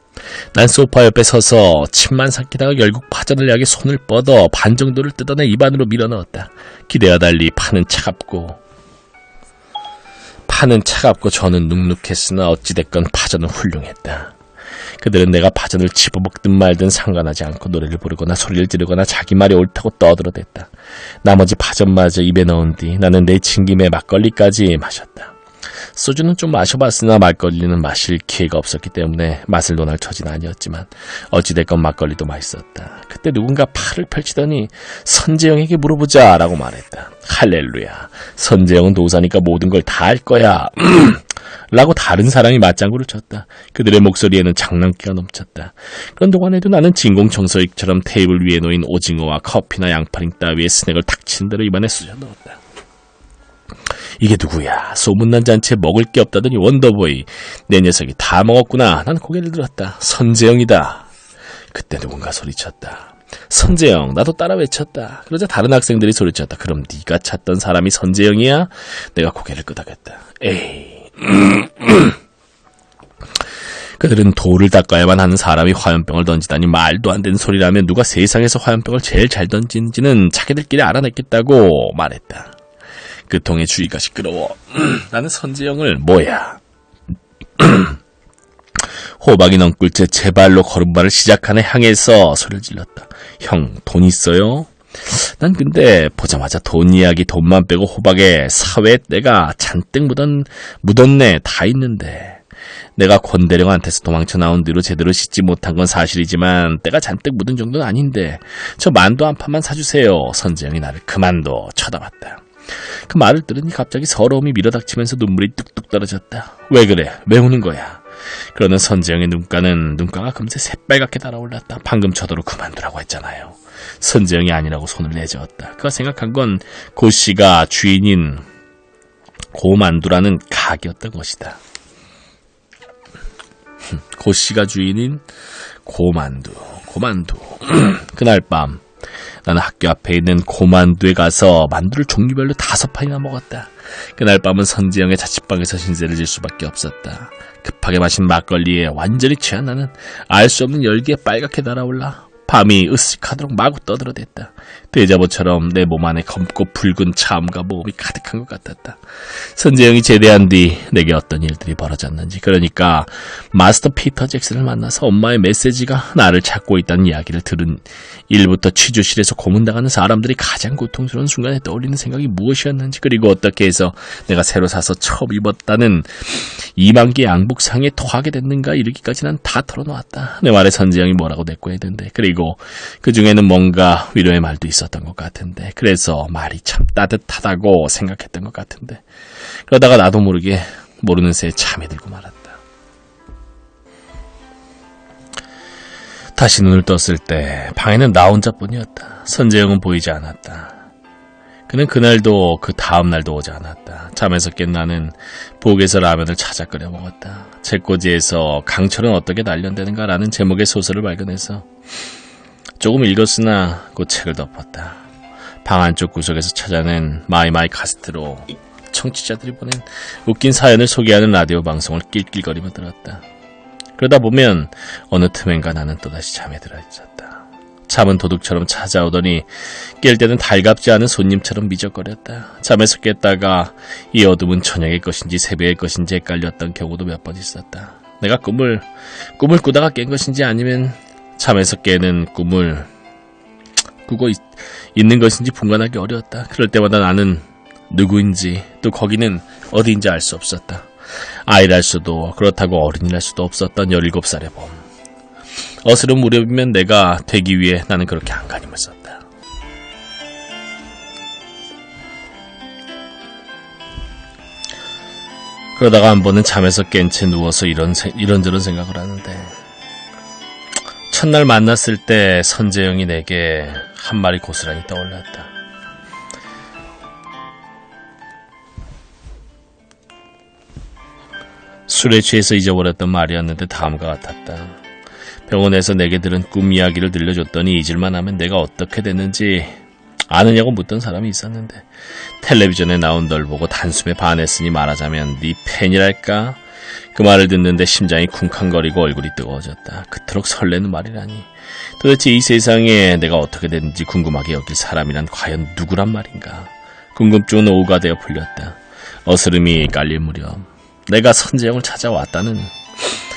난 소파 옆에 서서 침만 삼키다가 결국 파전을 향해 손을 뻗어 반 정도를 뜯어내 입 안으로 밀어넣었다. 기대와 달리 파는 차갑고 하는 차갑고 저는 눅눅했으나 어찌됐건 파전은 훌륭했다. 그들은 내가 파전을 집어먹든 말든 상관하지 않고 노래를 부르거나 소리를 지르거나 자기 말이 옳다고 떠들어댔다. 나머지 파전마저 입에 넣은 뒤 나는 내친김에 막걸리까지 마셨다. 소주는 좀 마셔봤으나 막걸리는 마실 기회가 없었기 때문에 맛을 논할 처지는 아니었지만 어찌됐건 막걸리도 맛있었다. 그때 누군가 팔을 펼치더니 선재영에게 물어보자 라고 말했다. 할렐루야. 선재영은 도사니까 모든 걸 다 할 거야. 라고 다른 사람이 맞장구를 쳤다. 그들의 목소리에는 장난기가 넘쳤다. 그런 동안에도 나는 진공청소기처럼 테이블 위에 놓인 오징어와 커피나 양파링 따위의 스낵을 탁 치는 대로 입안에 쑤셔 넣었다. 이게 누구야? 소문난 잔치에 먹을 게 없다더니 원더보이. 내 녀석이 다 먹었구나. 나는 고개를 들었다. 선재영이다. 그때 누군가 소리쳤다. 선재영. 나도 따라 외쳤다. 그러자 다른 학생들이 소리쳤다. 그럼 네가 찾던 사람이 선재영이야? 내가 고개를 끄덕였다. 에이. 그들은 돌을 닦아야만 하는 사람이 화염병을 던지다니 말도 안 되는 소리라면 누가 세상에서 화염병을 제일 잘 던지는지는 자기들끼리 알아냈겠다고 말했다. 그 통의 주위가 시끄러워. 나는 선재영을 뭐야? 호박이 넝굴째 제 발로 걸음발을 시작하는 향해서 소리를 질렀다. 형, 돈 있어요? 난 근데 보자마자 돈 이야기 돈만 빼고 호박에 사회 때가 잔뜩 묻었네. 다 있는데. 내가 권대령한테서 도망쳐 나온 뒤로 제대로 씻지 못한 건 사실이지만 때가 잔뜩 묻은 정도는 아닌데 저 만두 한 판만 사주세요. 선재영이 나를 그만둬 쳐다봤다. 그 말을 들으니 갑자기 서러움이 밀어닥치면서 눈물이 뚝뚝 떨어졌다. 왜 그래? 왜 우는 거야? 그러는 선재영의 눈가가 금세 새빨갛게 달아올랐다. 방금 저더러 그만두라고 했잖아요. 선재영이 아니라고 손을 내저었다. 그가 생각한 건 고씨가 주인인 고만두라는 가게였던 것이다. 고씨가 주인인 고만두. 그날 밤 나는 학교 앞에 있는 고만두에 가서 만두를 종류별로 5판이나 먹었다. 그날 밤은 선재영의 자취방에서 신세를 질 수밖에 없었다. 급하게 마신 막걸리에 완전히 취한 나는 알 수 없는 열기에 빨갛게 달아올라 밤이 으쓱하도록 마구 떠들어댔다. 대자보처럼 내 몸 안에 검고 붉은 차음과 모험이 가득한 것 같았다. 선재영이 제대한 뒤 내게 어떤 일들이 벌어졌는지, 그러니까 마스터 피터 잭슨을 만나서 엄마의 메시지가 나를 찾고 있다는 이야기를 들은 일부터 취조실에서 고문당하는 사람들이 가장 고통스러운 순간에 떠올리는 생각이 무엇이었는지, 그리고 어떻게 해서 내가 새로 사서 처음 입었다는 2만개 양복상에 토하게 됐는가 이르기까지 난 다 털어놓았다. 내 말에 선재영이 뭐라고 대꾸했는데, 그리고 그 중에는 뭔가 위로의 말도 있었던 것 같은데, 그래서 말이 참 따뜻하다고 생각했던 것 같은데, 그러다가 나도 모르게 모르는 새에 잠이 들고 말았다. 다시 눈을 떴을 때 방에는 나 혼자뿐이었다. 선재영은 보이지 않았다. 그는 그날도 그 다음날도 오지 않았다. 잠에서 깬 나는 부엌에서 라면을 찾아 끓여 먹었다. 책꽂이에서 강철은 어떻게 단련되는가라는 제목의 소설을 발견해서 조금 읽었으나 그 책을 덮었다. 방 안쪽 구석에서 찾아낸 마이마이 카스트로 청취자들이 보낸 웃긴 사연을 소개하는 라디오 방송을 낄낄거리며 들었다. 그러다 보면 어느 틈엔가 나는 또다시 잠에 들어 있었다. 잠은 도둑처럼 찾아오더니 깰 때는 달갑지 않은 손님처럼 미적거렸다. 잠에서 깼다가 이 어둠은 저녁의 것인지 새벽의 것인지 헷갈렸던 경우도 몇 번 있었다. 내가 꿈을 꾸다가 깬 것인지 아니면 잠에서 깨는 꿈을 꾸고 있는 것인지 분간하기 어려웠다. 그럴 때마다 나는 누구인지 또 거기는 어디인지 알 수 없었다. 아이랄 수도 그렇다고 어른이랄 수도 없었던 17살의 봄. 어스름 무렵이면 내가 되기 위해 나는 그렇게 안간힘을 썼다. 그러다가 한 번은 잠에서 깬 채 누워서 이런저런 생각을 하는데, 첫날 만났을 때 선재영이 내게 한 말이 고스란히 떠올랐다. 술에 취해서 잊어버렸던 말이었는데 다음과 같았다. 병원에서 내게 들은 꿈 이야기를 들려줬더니 잊을만 하면 내가 어떻게 됐는지 아느냐고 묻던 사람이 있었는데, 텔레비전에 나온 널 보고 단숨에 반했으니 말하자면 네 팬이랄까? 그 말을 듣는데 심장이 쿵쾅거리고 얼굴이 뜨거워졌다. 그토록 설레는 말이라니. 도대체 이 세상에 내가 어떻게 됐는지 궁금하게 여길 사람이란 과연 누구란 말인가. 궁금증은 오가되어 풀렸다. 어스름이 깔릴 무렵 내가 선재영을 찾아왔다는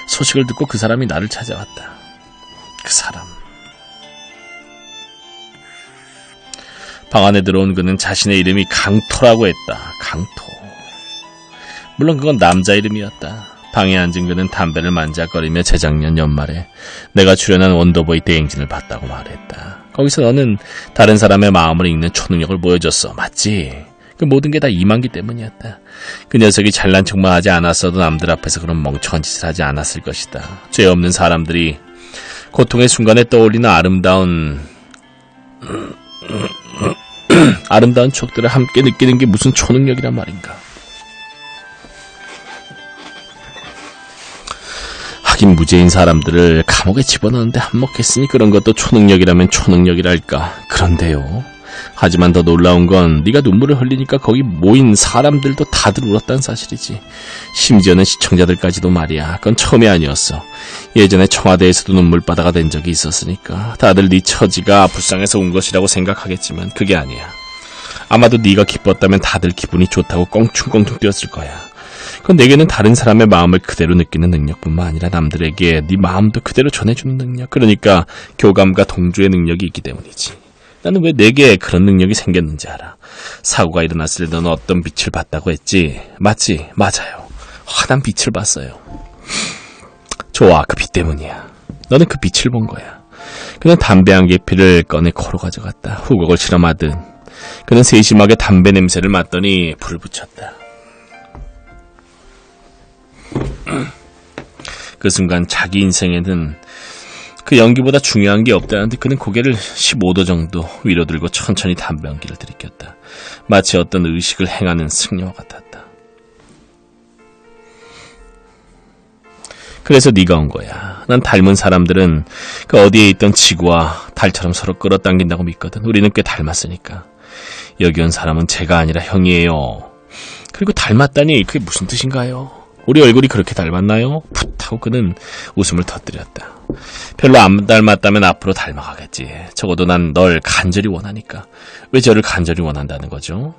소식을 듣고 그 사람이 나를 찾아왔다. 그 사람. 방 안에 들어온 그는 자신의 이름이 강토라고 했다. 강토. 물론 그건 남자 이름이었다. 방에 앉은 그는 담배를 만작거리며 재작년 연말에 내가 출연한 원더보이 대행진을 봤다고 말했다. 거기서 너는 다른 사람의 마음을 읽는 초능력을 보여줬어. 맞지? 그 모든 게 다 이만기 때문이었다. 그 녀석이 잘난 척만 하지 않았어도 남들 앞에서 그런 멍청한 짓을 하지 않았을 것이다. 죄 없는 사람들이 고통의 순간에 떠올리는 아름다운 추억들을 함께 느끼는 게 무슨 초능력이란 말인가. 하긴 무죄인 사람들을 감옥에 집어넣는데 한몫했으니 그런 것도 초능력이라면 초능력이랄까. 그런데요. 하지만 더 놀라운 건 네가 눈물을 흘리니까 거기 모인 사람들도 다들 울었다는 사실이지. 심지어는 시청자들까지도 말이야. 그건 처음이 아니었어. 예전에 청와대에서도 눈물바다가 된 적이 있었으니까 다들 네 처지가 불쌍해서 운 것이라고 생각하겠지만 그게 아니야. 아마도 네가 기뻤다면 다들 기분이 좋다고 껑충껑충 뛰었을 거야. 그건 내게는 다른 사람의 마음을 그대로 느끼는 능력뿐만 아니라 남들에게 네 마음도 그대로 전해주는 능력. 그러니까 교감과 동조의 능력이 있기 때문이지. 나는 왜 내게 그런 능력이 생겼는지 알아. 사고가 일어났을 때 너는 어떤 빛을 봤다고 했지? 맞지? 맞아요. 환한 빛을 봤어요. 좋아, 그 빛 때문이야. 너는 그 빛을 본 거야. 그는 담배 한 개피를 꺼내 코로 가져갔다. 후곡을 실험하듯 그는 세심하게 담배 냄새를 맡더니 불을 붙였다. 그 순간 자기 인생에는 그 연기보다 중요한 게 없다는데 그는 고개를 15도 정도 위로 들고 천천히 담배 연기를 들이켰다. 마치 어떤 의식을 행하는 승려와 같았다. 그래서 네가 온 거야. 난 닮은 사람들은 그 어디에 있던 지구와 달처럼 서로 끌어당긴다고 믿거든. 우리는 꽤 닮았으니까. 여기 온 사람은 제가 아니라 형이에요. 그리고 닮았다니 그게 무슨 뜻인가요? 우리 얼굴이 그렇게 닮았나요? 풋 하고 그는 웃음을 터뜨렸다. 별로 안 닮았다면 앞으로 닮아가겠지. 적어도 난 널 간절히 원하니까. 왜 저를 간절히 원한다는 거죠?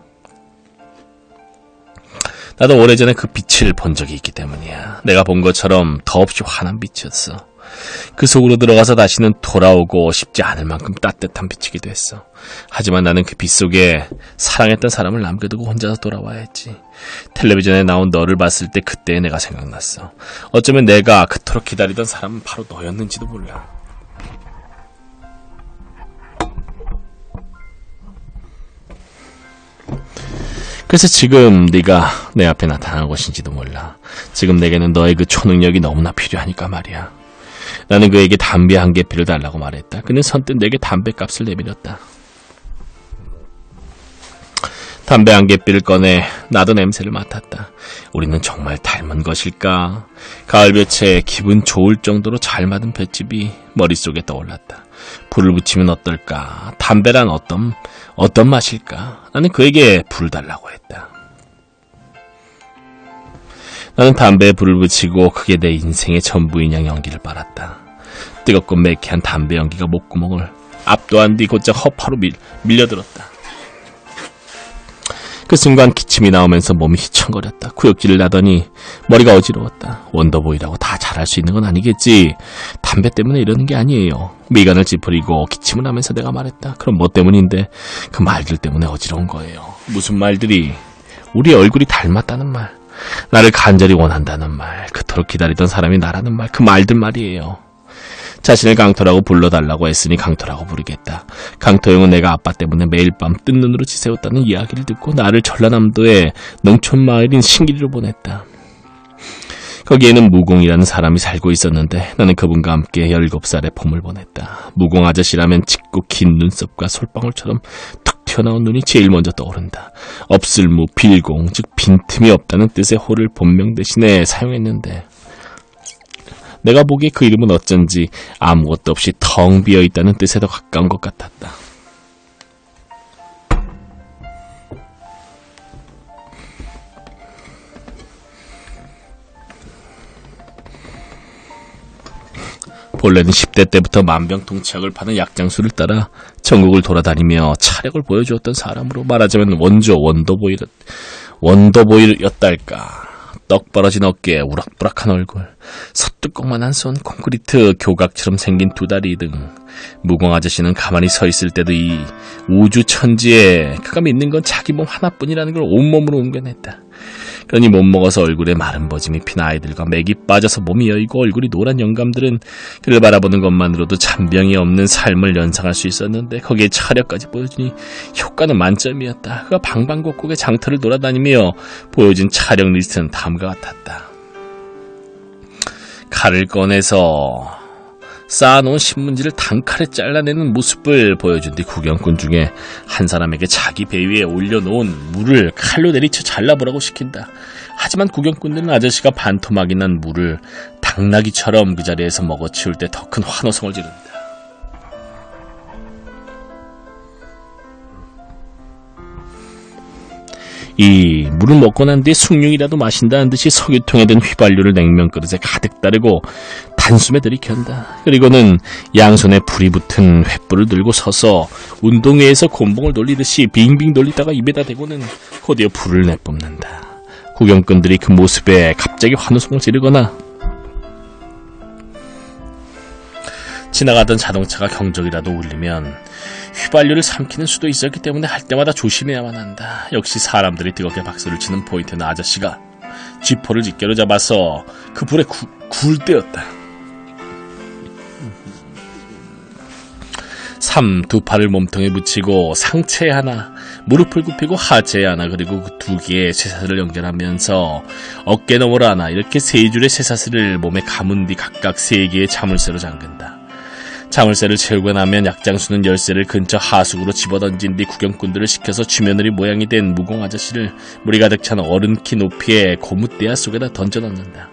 나도 오래전에 그 빛을 본 적이 있기 때문이야. 내가 본 것처럼 더없이 환한 빛이었어. 그 속으로 들어가서 다시는 돌아오고 싶지 않을 만큼 따뜻한 빛이기도 했어. 하지만 나는 그 빛 속에 사랑했던 사람을 남겨두고 혼자서 돌아와야 했지. 텔레비전에 나온 너를 봤을 때 그때의 내가 생각났어. 어쩌면 내가 그토록 기다리던 사람은 바로 너였는지도 몰라. 그래서 지금 네가 내 앞에 나타난 것인지도 몰라. 지금 내게는 너의 그 초능력이 너무나 필요하니까 말이야. 나는 그에게 담배 한 개피를 달라고 말했다. 그는 선뜻 내게 담배값을 내밀었다. 담배 한 개피를 꺼내 나도 냄새를 맡았다. 우리는 정말 닮은 것일까? 가을볕에 기분 좋을 정도로 잘 맞은 볏집이 머릿속에 떠올랐다. 불을 붙이면 어떨까? 담배란 어떤 맛일까? 나는 그에게 불을 달라고 했다. 나는 담배에 불을 붙이고 그게 내 인생의 전부인 양 연기를 빨았다. 뜨겁고 매캐한 담배 연기가 목구멍을 압도한 뒤 곧장 허파로 밀려들었다. 그 순간 기침이 나오면서 몸이 휘청거렸다. 구역질을 나더니 머리가 어지러웠다. 원더보이라고 다 잘할 수 있는 건 아니겠지. 담배 때문에 이러는 게 아니에요. 미간을 찌푸리고 기침을 하면서 내가 말했다. 그럼 뭐 때문인데? 그 말들 때문에 어지러운 거예요. 무슨 말들이? 우리 얼굴이 닮았다는 말, 나를 간절히 원한다는 말, 그토록 기다리던 사람이 나라는 말, 그 말들 말이에요. 자신을 강토라고 불러달라고 했으니 강토라고 부르겠다. 강토형은 내가 아빠 때문에 매일 밤 뜬 눈으로 지새웠다는 이야기를 듣고 나를 전라남도의 농촌 마을인 신길이로 보냈다. 거기에는 무공이라는 사람이 살고 있었는데 나는 그분과 함께 17살의 봄을 보냈다. 무공 아저씨라면 짙고 긴 눈썹과 솔방울처럼 툭 튀어나온 눈이 제일 먼저 떠오른다. 없을무, 빌공, 즉 빈틈이 없다는 뜻의 호를 본명 대신에 사용했는데 내가 보기에 그 이름은 어쩐지 아무것도 없이 텅 비어있다는 뜻에 더 가까운 것 같았다. 본래는 10대 때부터 만병통치약을 파는 약장수를 따라 전국을 돌아다니며 차력을 보여주었던 사람으로 말하자면 원더보이였다. 원더보이였달까. 떡 벌어진 어깨, 우락부락한 얼굴, 솥뚜껑만한 손, 콘크리트 교각처럼 생긴 두 다리 등 무공 아저씨는 가만히 서 있을 때도 이 우주 천지에 그가 믿는 건 자기 몸 하나뿐이라는 걸 온몸으로 옮겨냈다. 그러니 못 먹어서 얼굴에 마른 버짐이 핀 아이들과 맥이 빠져서 몸이 여이고 얼굴이 노란 영감들은 그를 바라보는 것만으로도 잔병이 없는 삶을 연상할 수 있었는데 거기에 차력까지 보여주니 효과는 만점이었다. 그가 방방곡곡의 장터를 돌아다니며 보여준 차력 리스트는 다음과 같았다. 칼을 꺼내서 쌓아놓은 신문지를 단칼에 잘라내는 모습을 보여준 뒤 구경꾼 중에 한 사람에게 자기 배 위에 올려놓은 물을 칼로 내리쳐 잘라보라고 시킨다. 하지만 구경꾼들은 아저씨가 반토막이 난 물을 당나귀처럼 그 자리에서 먹어치울 때 더 큰 환호성을 지른다. 이 물을 먹고 난 뒤에 숭늉이라도 마신다는 듯이 석유통에 든 휘발유를 냉면 그릇에 가득 따르고 단숨에 들이켠다. 그리고는 양손에 불이 붙은 횃불을 들고 서서 운동회에서 곤봉을 돌리듯이 빙빙 돌리다가 입에다 대고는 곧이어 불을 내뿜는다. 구경꾼들이 그 모습에 갑자기 환호성을 지르거나 지나가던 자동차가 경적이라도 울리면 휘발유를 삼키는 수도 있었기 때문에 할 때마다 조심해야만 한다. 역시 사람들이 뜨겁게 박수를 치는 포인트는 아저씨가 쥐포를 집게로 잡아서 그 불에 굴 때였다. 두 팔을 몸통에 붙이고 상체에 하나, 무릎을 굽히고 하체에 하나, 그리고 그 두 개의 쇠사슬을 연결하면서 어깨 너머로 하나, 이렇게 세 줄의 쇠사슬을 몸에 감은 뒤 각각 세 개의 자물쇠로 잠근다. 자물쇠를 채우고 나면 약장수는 열쇠를 근처 하수구로 집어던진 뒤 구경꾼들을 시켜서 쥐며느리 모양이 된 무공 아저씨를 물이 가득 찬 어른 키 높이의 고무대야 속에다 던져넣는다.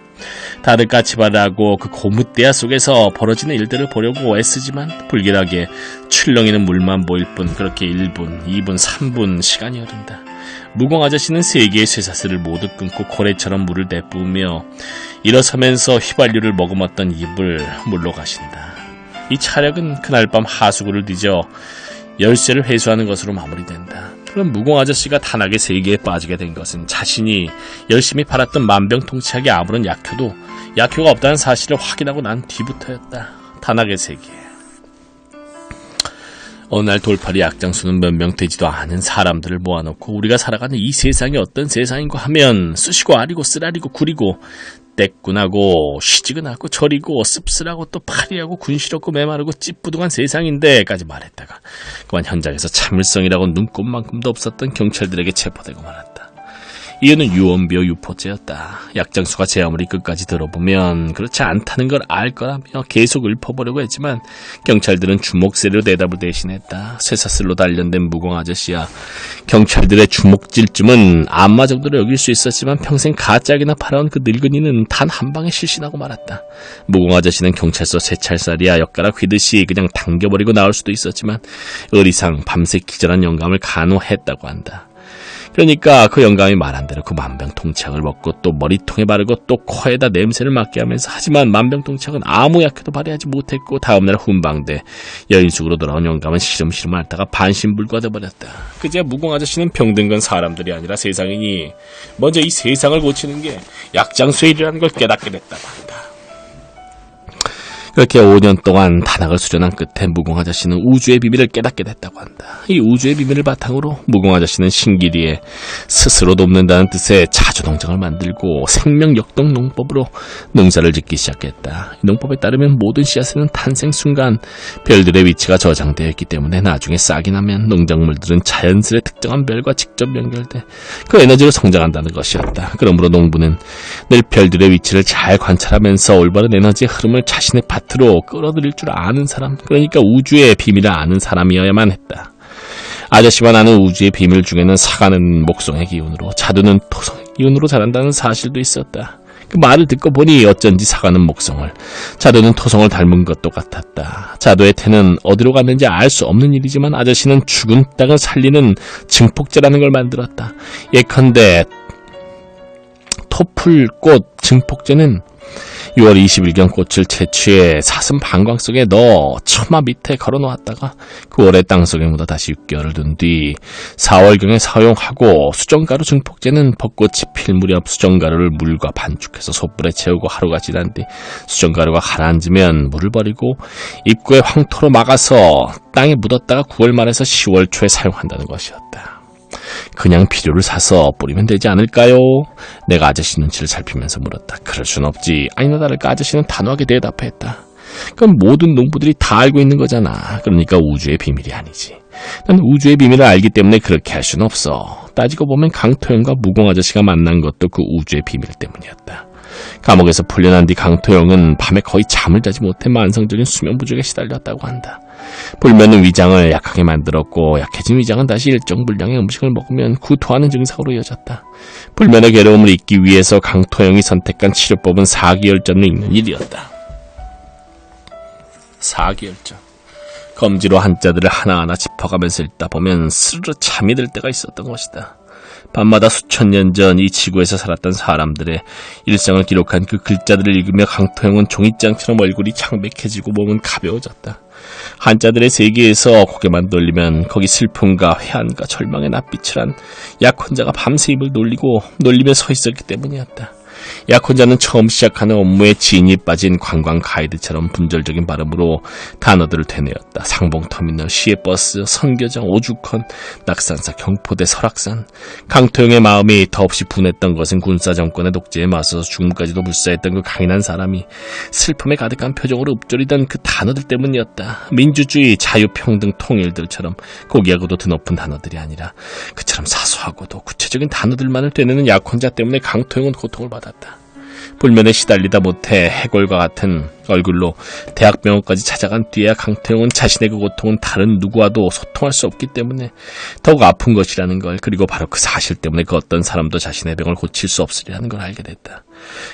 다들 까치발하고 그 고무대야 속에서 벌어지는 일들을 보려고 애쓰지만 불길하게 출렁이는 물만 보일 뿐 그렇게 1분, 2분, 3분 시간이 흐른다. 무공 아저씨는 세 개의 쇠사슬을 모두 끊고 고래처럼 물을 내뿜으며 일어서면서 휘발유를 머금었던 입을 물로 가신다. 이 차력은 그날 밤 하수구를 뒤져 열쇠를 회수하는 것으로 마무리된다. 그럼 무공 아저씨가 탄약의 세계에 빠지게 된 것은 자신이 열심히 팔았던 만병통치약에 아무런 약효가 없다는 사실을 확인하고 난 뒤부터였다. 탄약의 세계. 어느 날 돌팔이 약장수는 몇 명 되지도 않은 사람들을 모아놓고 우리가 살아가는 이 세상이 어떤 세상인가 하면 쑤시고 아리고 쓰라리고 구리고 떼꾼하고 쉬지근하고 저리고 씁쓸하고 또 파리하고 군시럽고 메마르고 찌뿌둥한 세상인데까지 말했다가 그만 현장에서 참을성이라고 눈꼽만큼도 없었던 경찰들에게 체포되고 말았다. 이유는 유언비어 유포죄였다. 약장수가 제 아무리 끝까지 들어보면 그렇지 않다는 걸 알 거라며 계속 읊어보려고 했지만 경찰들은 주먹쇠로 대답을 대신했다. 쇠사슬로 단련된 무공 아저씨야. 경찰들의 주먹질쯤은 안마 정도로 여길 수 있었지만 평생 가짝이나 팔아온 그 늙은이는 단 한 방에 실신하고 말았다. 무공 아저씨는 경찰서 쇠찰살이야 엿가락 휘듯이 그냥 당겨버리고 나올 수도 있었지만 의리상 밤새 기절한 영감을 간호했다고 한다. 그러니까 그 영감이 말한 대로 그 만병통치약을 먹고 또 머리통에 바르고 또 코에다 냄새를 맡게 하면서 하지만 만병통치약은 아무 약효도 발휘하지 못했고 다음날 훈방돼 여인숙으로 돌아온 영감은 시름시름 앓다가 반신불가돼 버렸다. 그제 무공 아저씨는 병든 건 사람들이 아니라 세상이니 먼저 이 세상을 고치는 게 약장수의 일이라는 걸 깨닫게 됐다고 한다. 그렇게 5년 동안 단학을 수련한 끝에 무공 아저씨는 우주의 비밀을 깨닫게 됐다고 한다. 이 우주의 비밀을 바탕으로 무공 아저씨는 신기리에 스스로 돕는다는 뜻의 자주농장을 만들고 생명역동 농법으로 농사를 짓기 시작했다. 이 농법에 따르면 모든 씨앗에는 탄생 순간 별들의 위치가 저장되어 있기 때문에 나중에 싹이 나면 농작물들은 자연스레 특정한 별과 직접 연결돼 그 에너지로 성장한다는 것이었다. 그러므로 농부는 늘 별들의 위치를 잘 관찰하면서 올바른 에너지의 흐름을 자신의 밭으로 끌어들일 줄 아는 사람, 그러니까 우주의 비밀을 아는 사람이어야만 했다. 아저씨만 아는 우주의 비밀 중에는 사과는 목성의 기운으로, 자두는 토성의 기운으로 자란다는 사실도 있었다. 그 말을 듣고 보니 어쩐지 사과는 목성을, 자두는 토성을 닮은 것도 같았다. 자두의 태는 어디로 갔는지 알 수 없는 일이지만 아저씨는 죽은 땅을 살리는 증폭제라는 걸 만들었다. 예컨대 토풀꽃 증폭제는 6월 20일경 꽃을 채취해 사슴 방광 속에 넣어 처마 밑에 걸어놓았다가 9월에 땅속에 묻어 다시 6개월을 둔 뒤 4월경에 사용하고 수정가루 증폭제는 벚꽃이 필 무렵 수정가루를 물과 반죽해서 솥불에 채우고 하루가 지난 뒤 수정가루가 가라앉으면 물을 버리고 입구에 황토로 막아서 땅에 묻었다가 9월 말에서 10월 초에 사용한다는 것이었다. 그냥 비료를 사서 뿌리면 되지 않을까요? 내가 아저씨 눈치를 살피면서 물었다. 그럴 순 없지. 아니나 다를까 아저씨는 단호하게 대답했다. 그건 모든 농부들이 다 알고 있는 거잖아. 그러니까 우주의 비밀이 아니지. 난 우주의 비밀을 알기 때문에 그렇게 할 수는 없어. 따지고 보면 강토영과 무공 아저씨가 만난 것도 그 우주의 비밀 때문이었다. 감옥에서 풀려난 뒤 강토영은 밤에 거의 잠을 자지 못해 만성적인 수면 부족에 시달렸다고 한다. 불면은 위장을 약하게 만들었고 약해진 위장은 다시 일정 분량의 음식을 먹으면 구토하는 증상으로 이어졌다. 불면의 괴로움을 잊기 위해서 강토영이 선택한 치료법은 사기열전을 읽는 일이었다. 사기열전. 검지로 한자들을 하나하나 짚어가면서 읽다 보면 스르르 잠이 들 때가 있었던 것이다. 밤마다 수천 년 전 이 지구에서 살았던 사람들의 일상을 기록한 그 글자들을 읽으며 강토영은 종이장처럼 얼굴이 창백해지고 몸은 가벼워졌다. 한자들의 세계에서 고개만 돌리면 거기 슬픔과 회한과 절망의 낯빛을 한 약혼자가 밤새 입을 놀리며 서 있었기 때문이었다. 약혼자는 처음 시작하는 업무에 진이 빠진 관광 가이드처럼 분절적인 발음으로 단어들을 되뇌었다. 상봉터미널, 시외버스, 선교장, 오죽헌, 낙산사, 경포대, 설악산. 강토영의 마음이 더없이 분했던 것은 군사 정권의 독재에 맞서서 죽음까지도 불사했던 그 강인한 사람이 슬픔에 가득한 표정으로 읊조리던 그 단어들 때문이었다. 민주주의, 자유, 평등, 통일들처럼 고귀하고도 드높은 단어들이 아니라 그처럼 사소하고도 구체적인 단어들만을 되뇌는 약혼자 때문에 강토영은 고통을 받았다. 불면에 시달리다 못해 해골과 같은 얼굴로 대학병원까지 찾아간 뒤에야 강토영은 자신의 그 고통은 다른 누구와도 소통할 수 없기 때문에 더욱 아픈 것이라는 걸, 그리고 바로 그 사실 때문에 그 어떤 사람도 자신의 병을 고칠 수 없으리라는 걸 알게 됐다.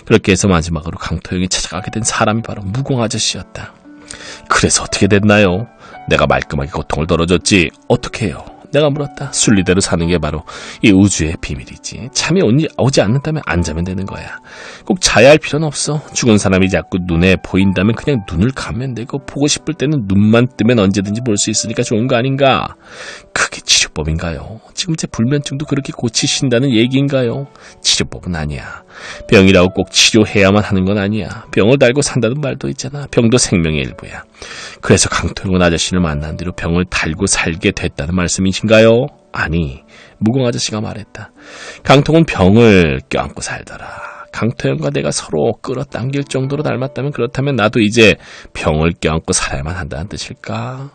그렇게 해서 마지막으로 강토영이 찾아가게 된 사람이 바로 무공 아저씨였다. 그래서 어떻게 됐나요? 내가 말끔하게 고통을 덜어줬지. 어떻게 해요? 내가 물었다. 순리대로 사는 게 바로 이 우주의 비밀이지. 잠이 오지 않는다면 안 자면 되는 거야. 꼭 자야 할 필요는 없어. 죽은 사람이 자꾸 눈에 보인다면 그냥 눈을 감으면 되고, 보고 싶을 때는 눈만 뜨면 언제든지 볼 수 있으니까 좋은 거 아닌가? 그게 치료법인가요? 지금 제 불면증도 그렇게 고치신다는 얘기인가요? 치료법은 아니야. 병이라고 꼭 치료해야만 하는 건 아니야. 병을 달고 산다는 말도 있잖아. 병도 생명의 일부야. 그래서 강토영 아저씨를 만난 뒤로 병을 달고 살게 됐다는 말씀이신가요? 아니, 무공 아저씨가 말했다. 강통은 병을 껴안고 살더라. 강토영과 내가 서로 끌어당길 정도로 닮았다면, 그렇다면 나도 이제 병을 껴안고 살아야만 한다는 뜻일까?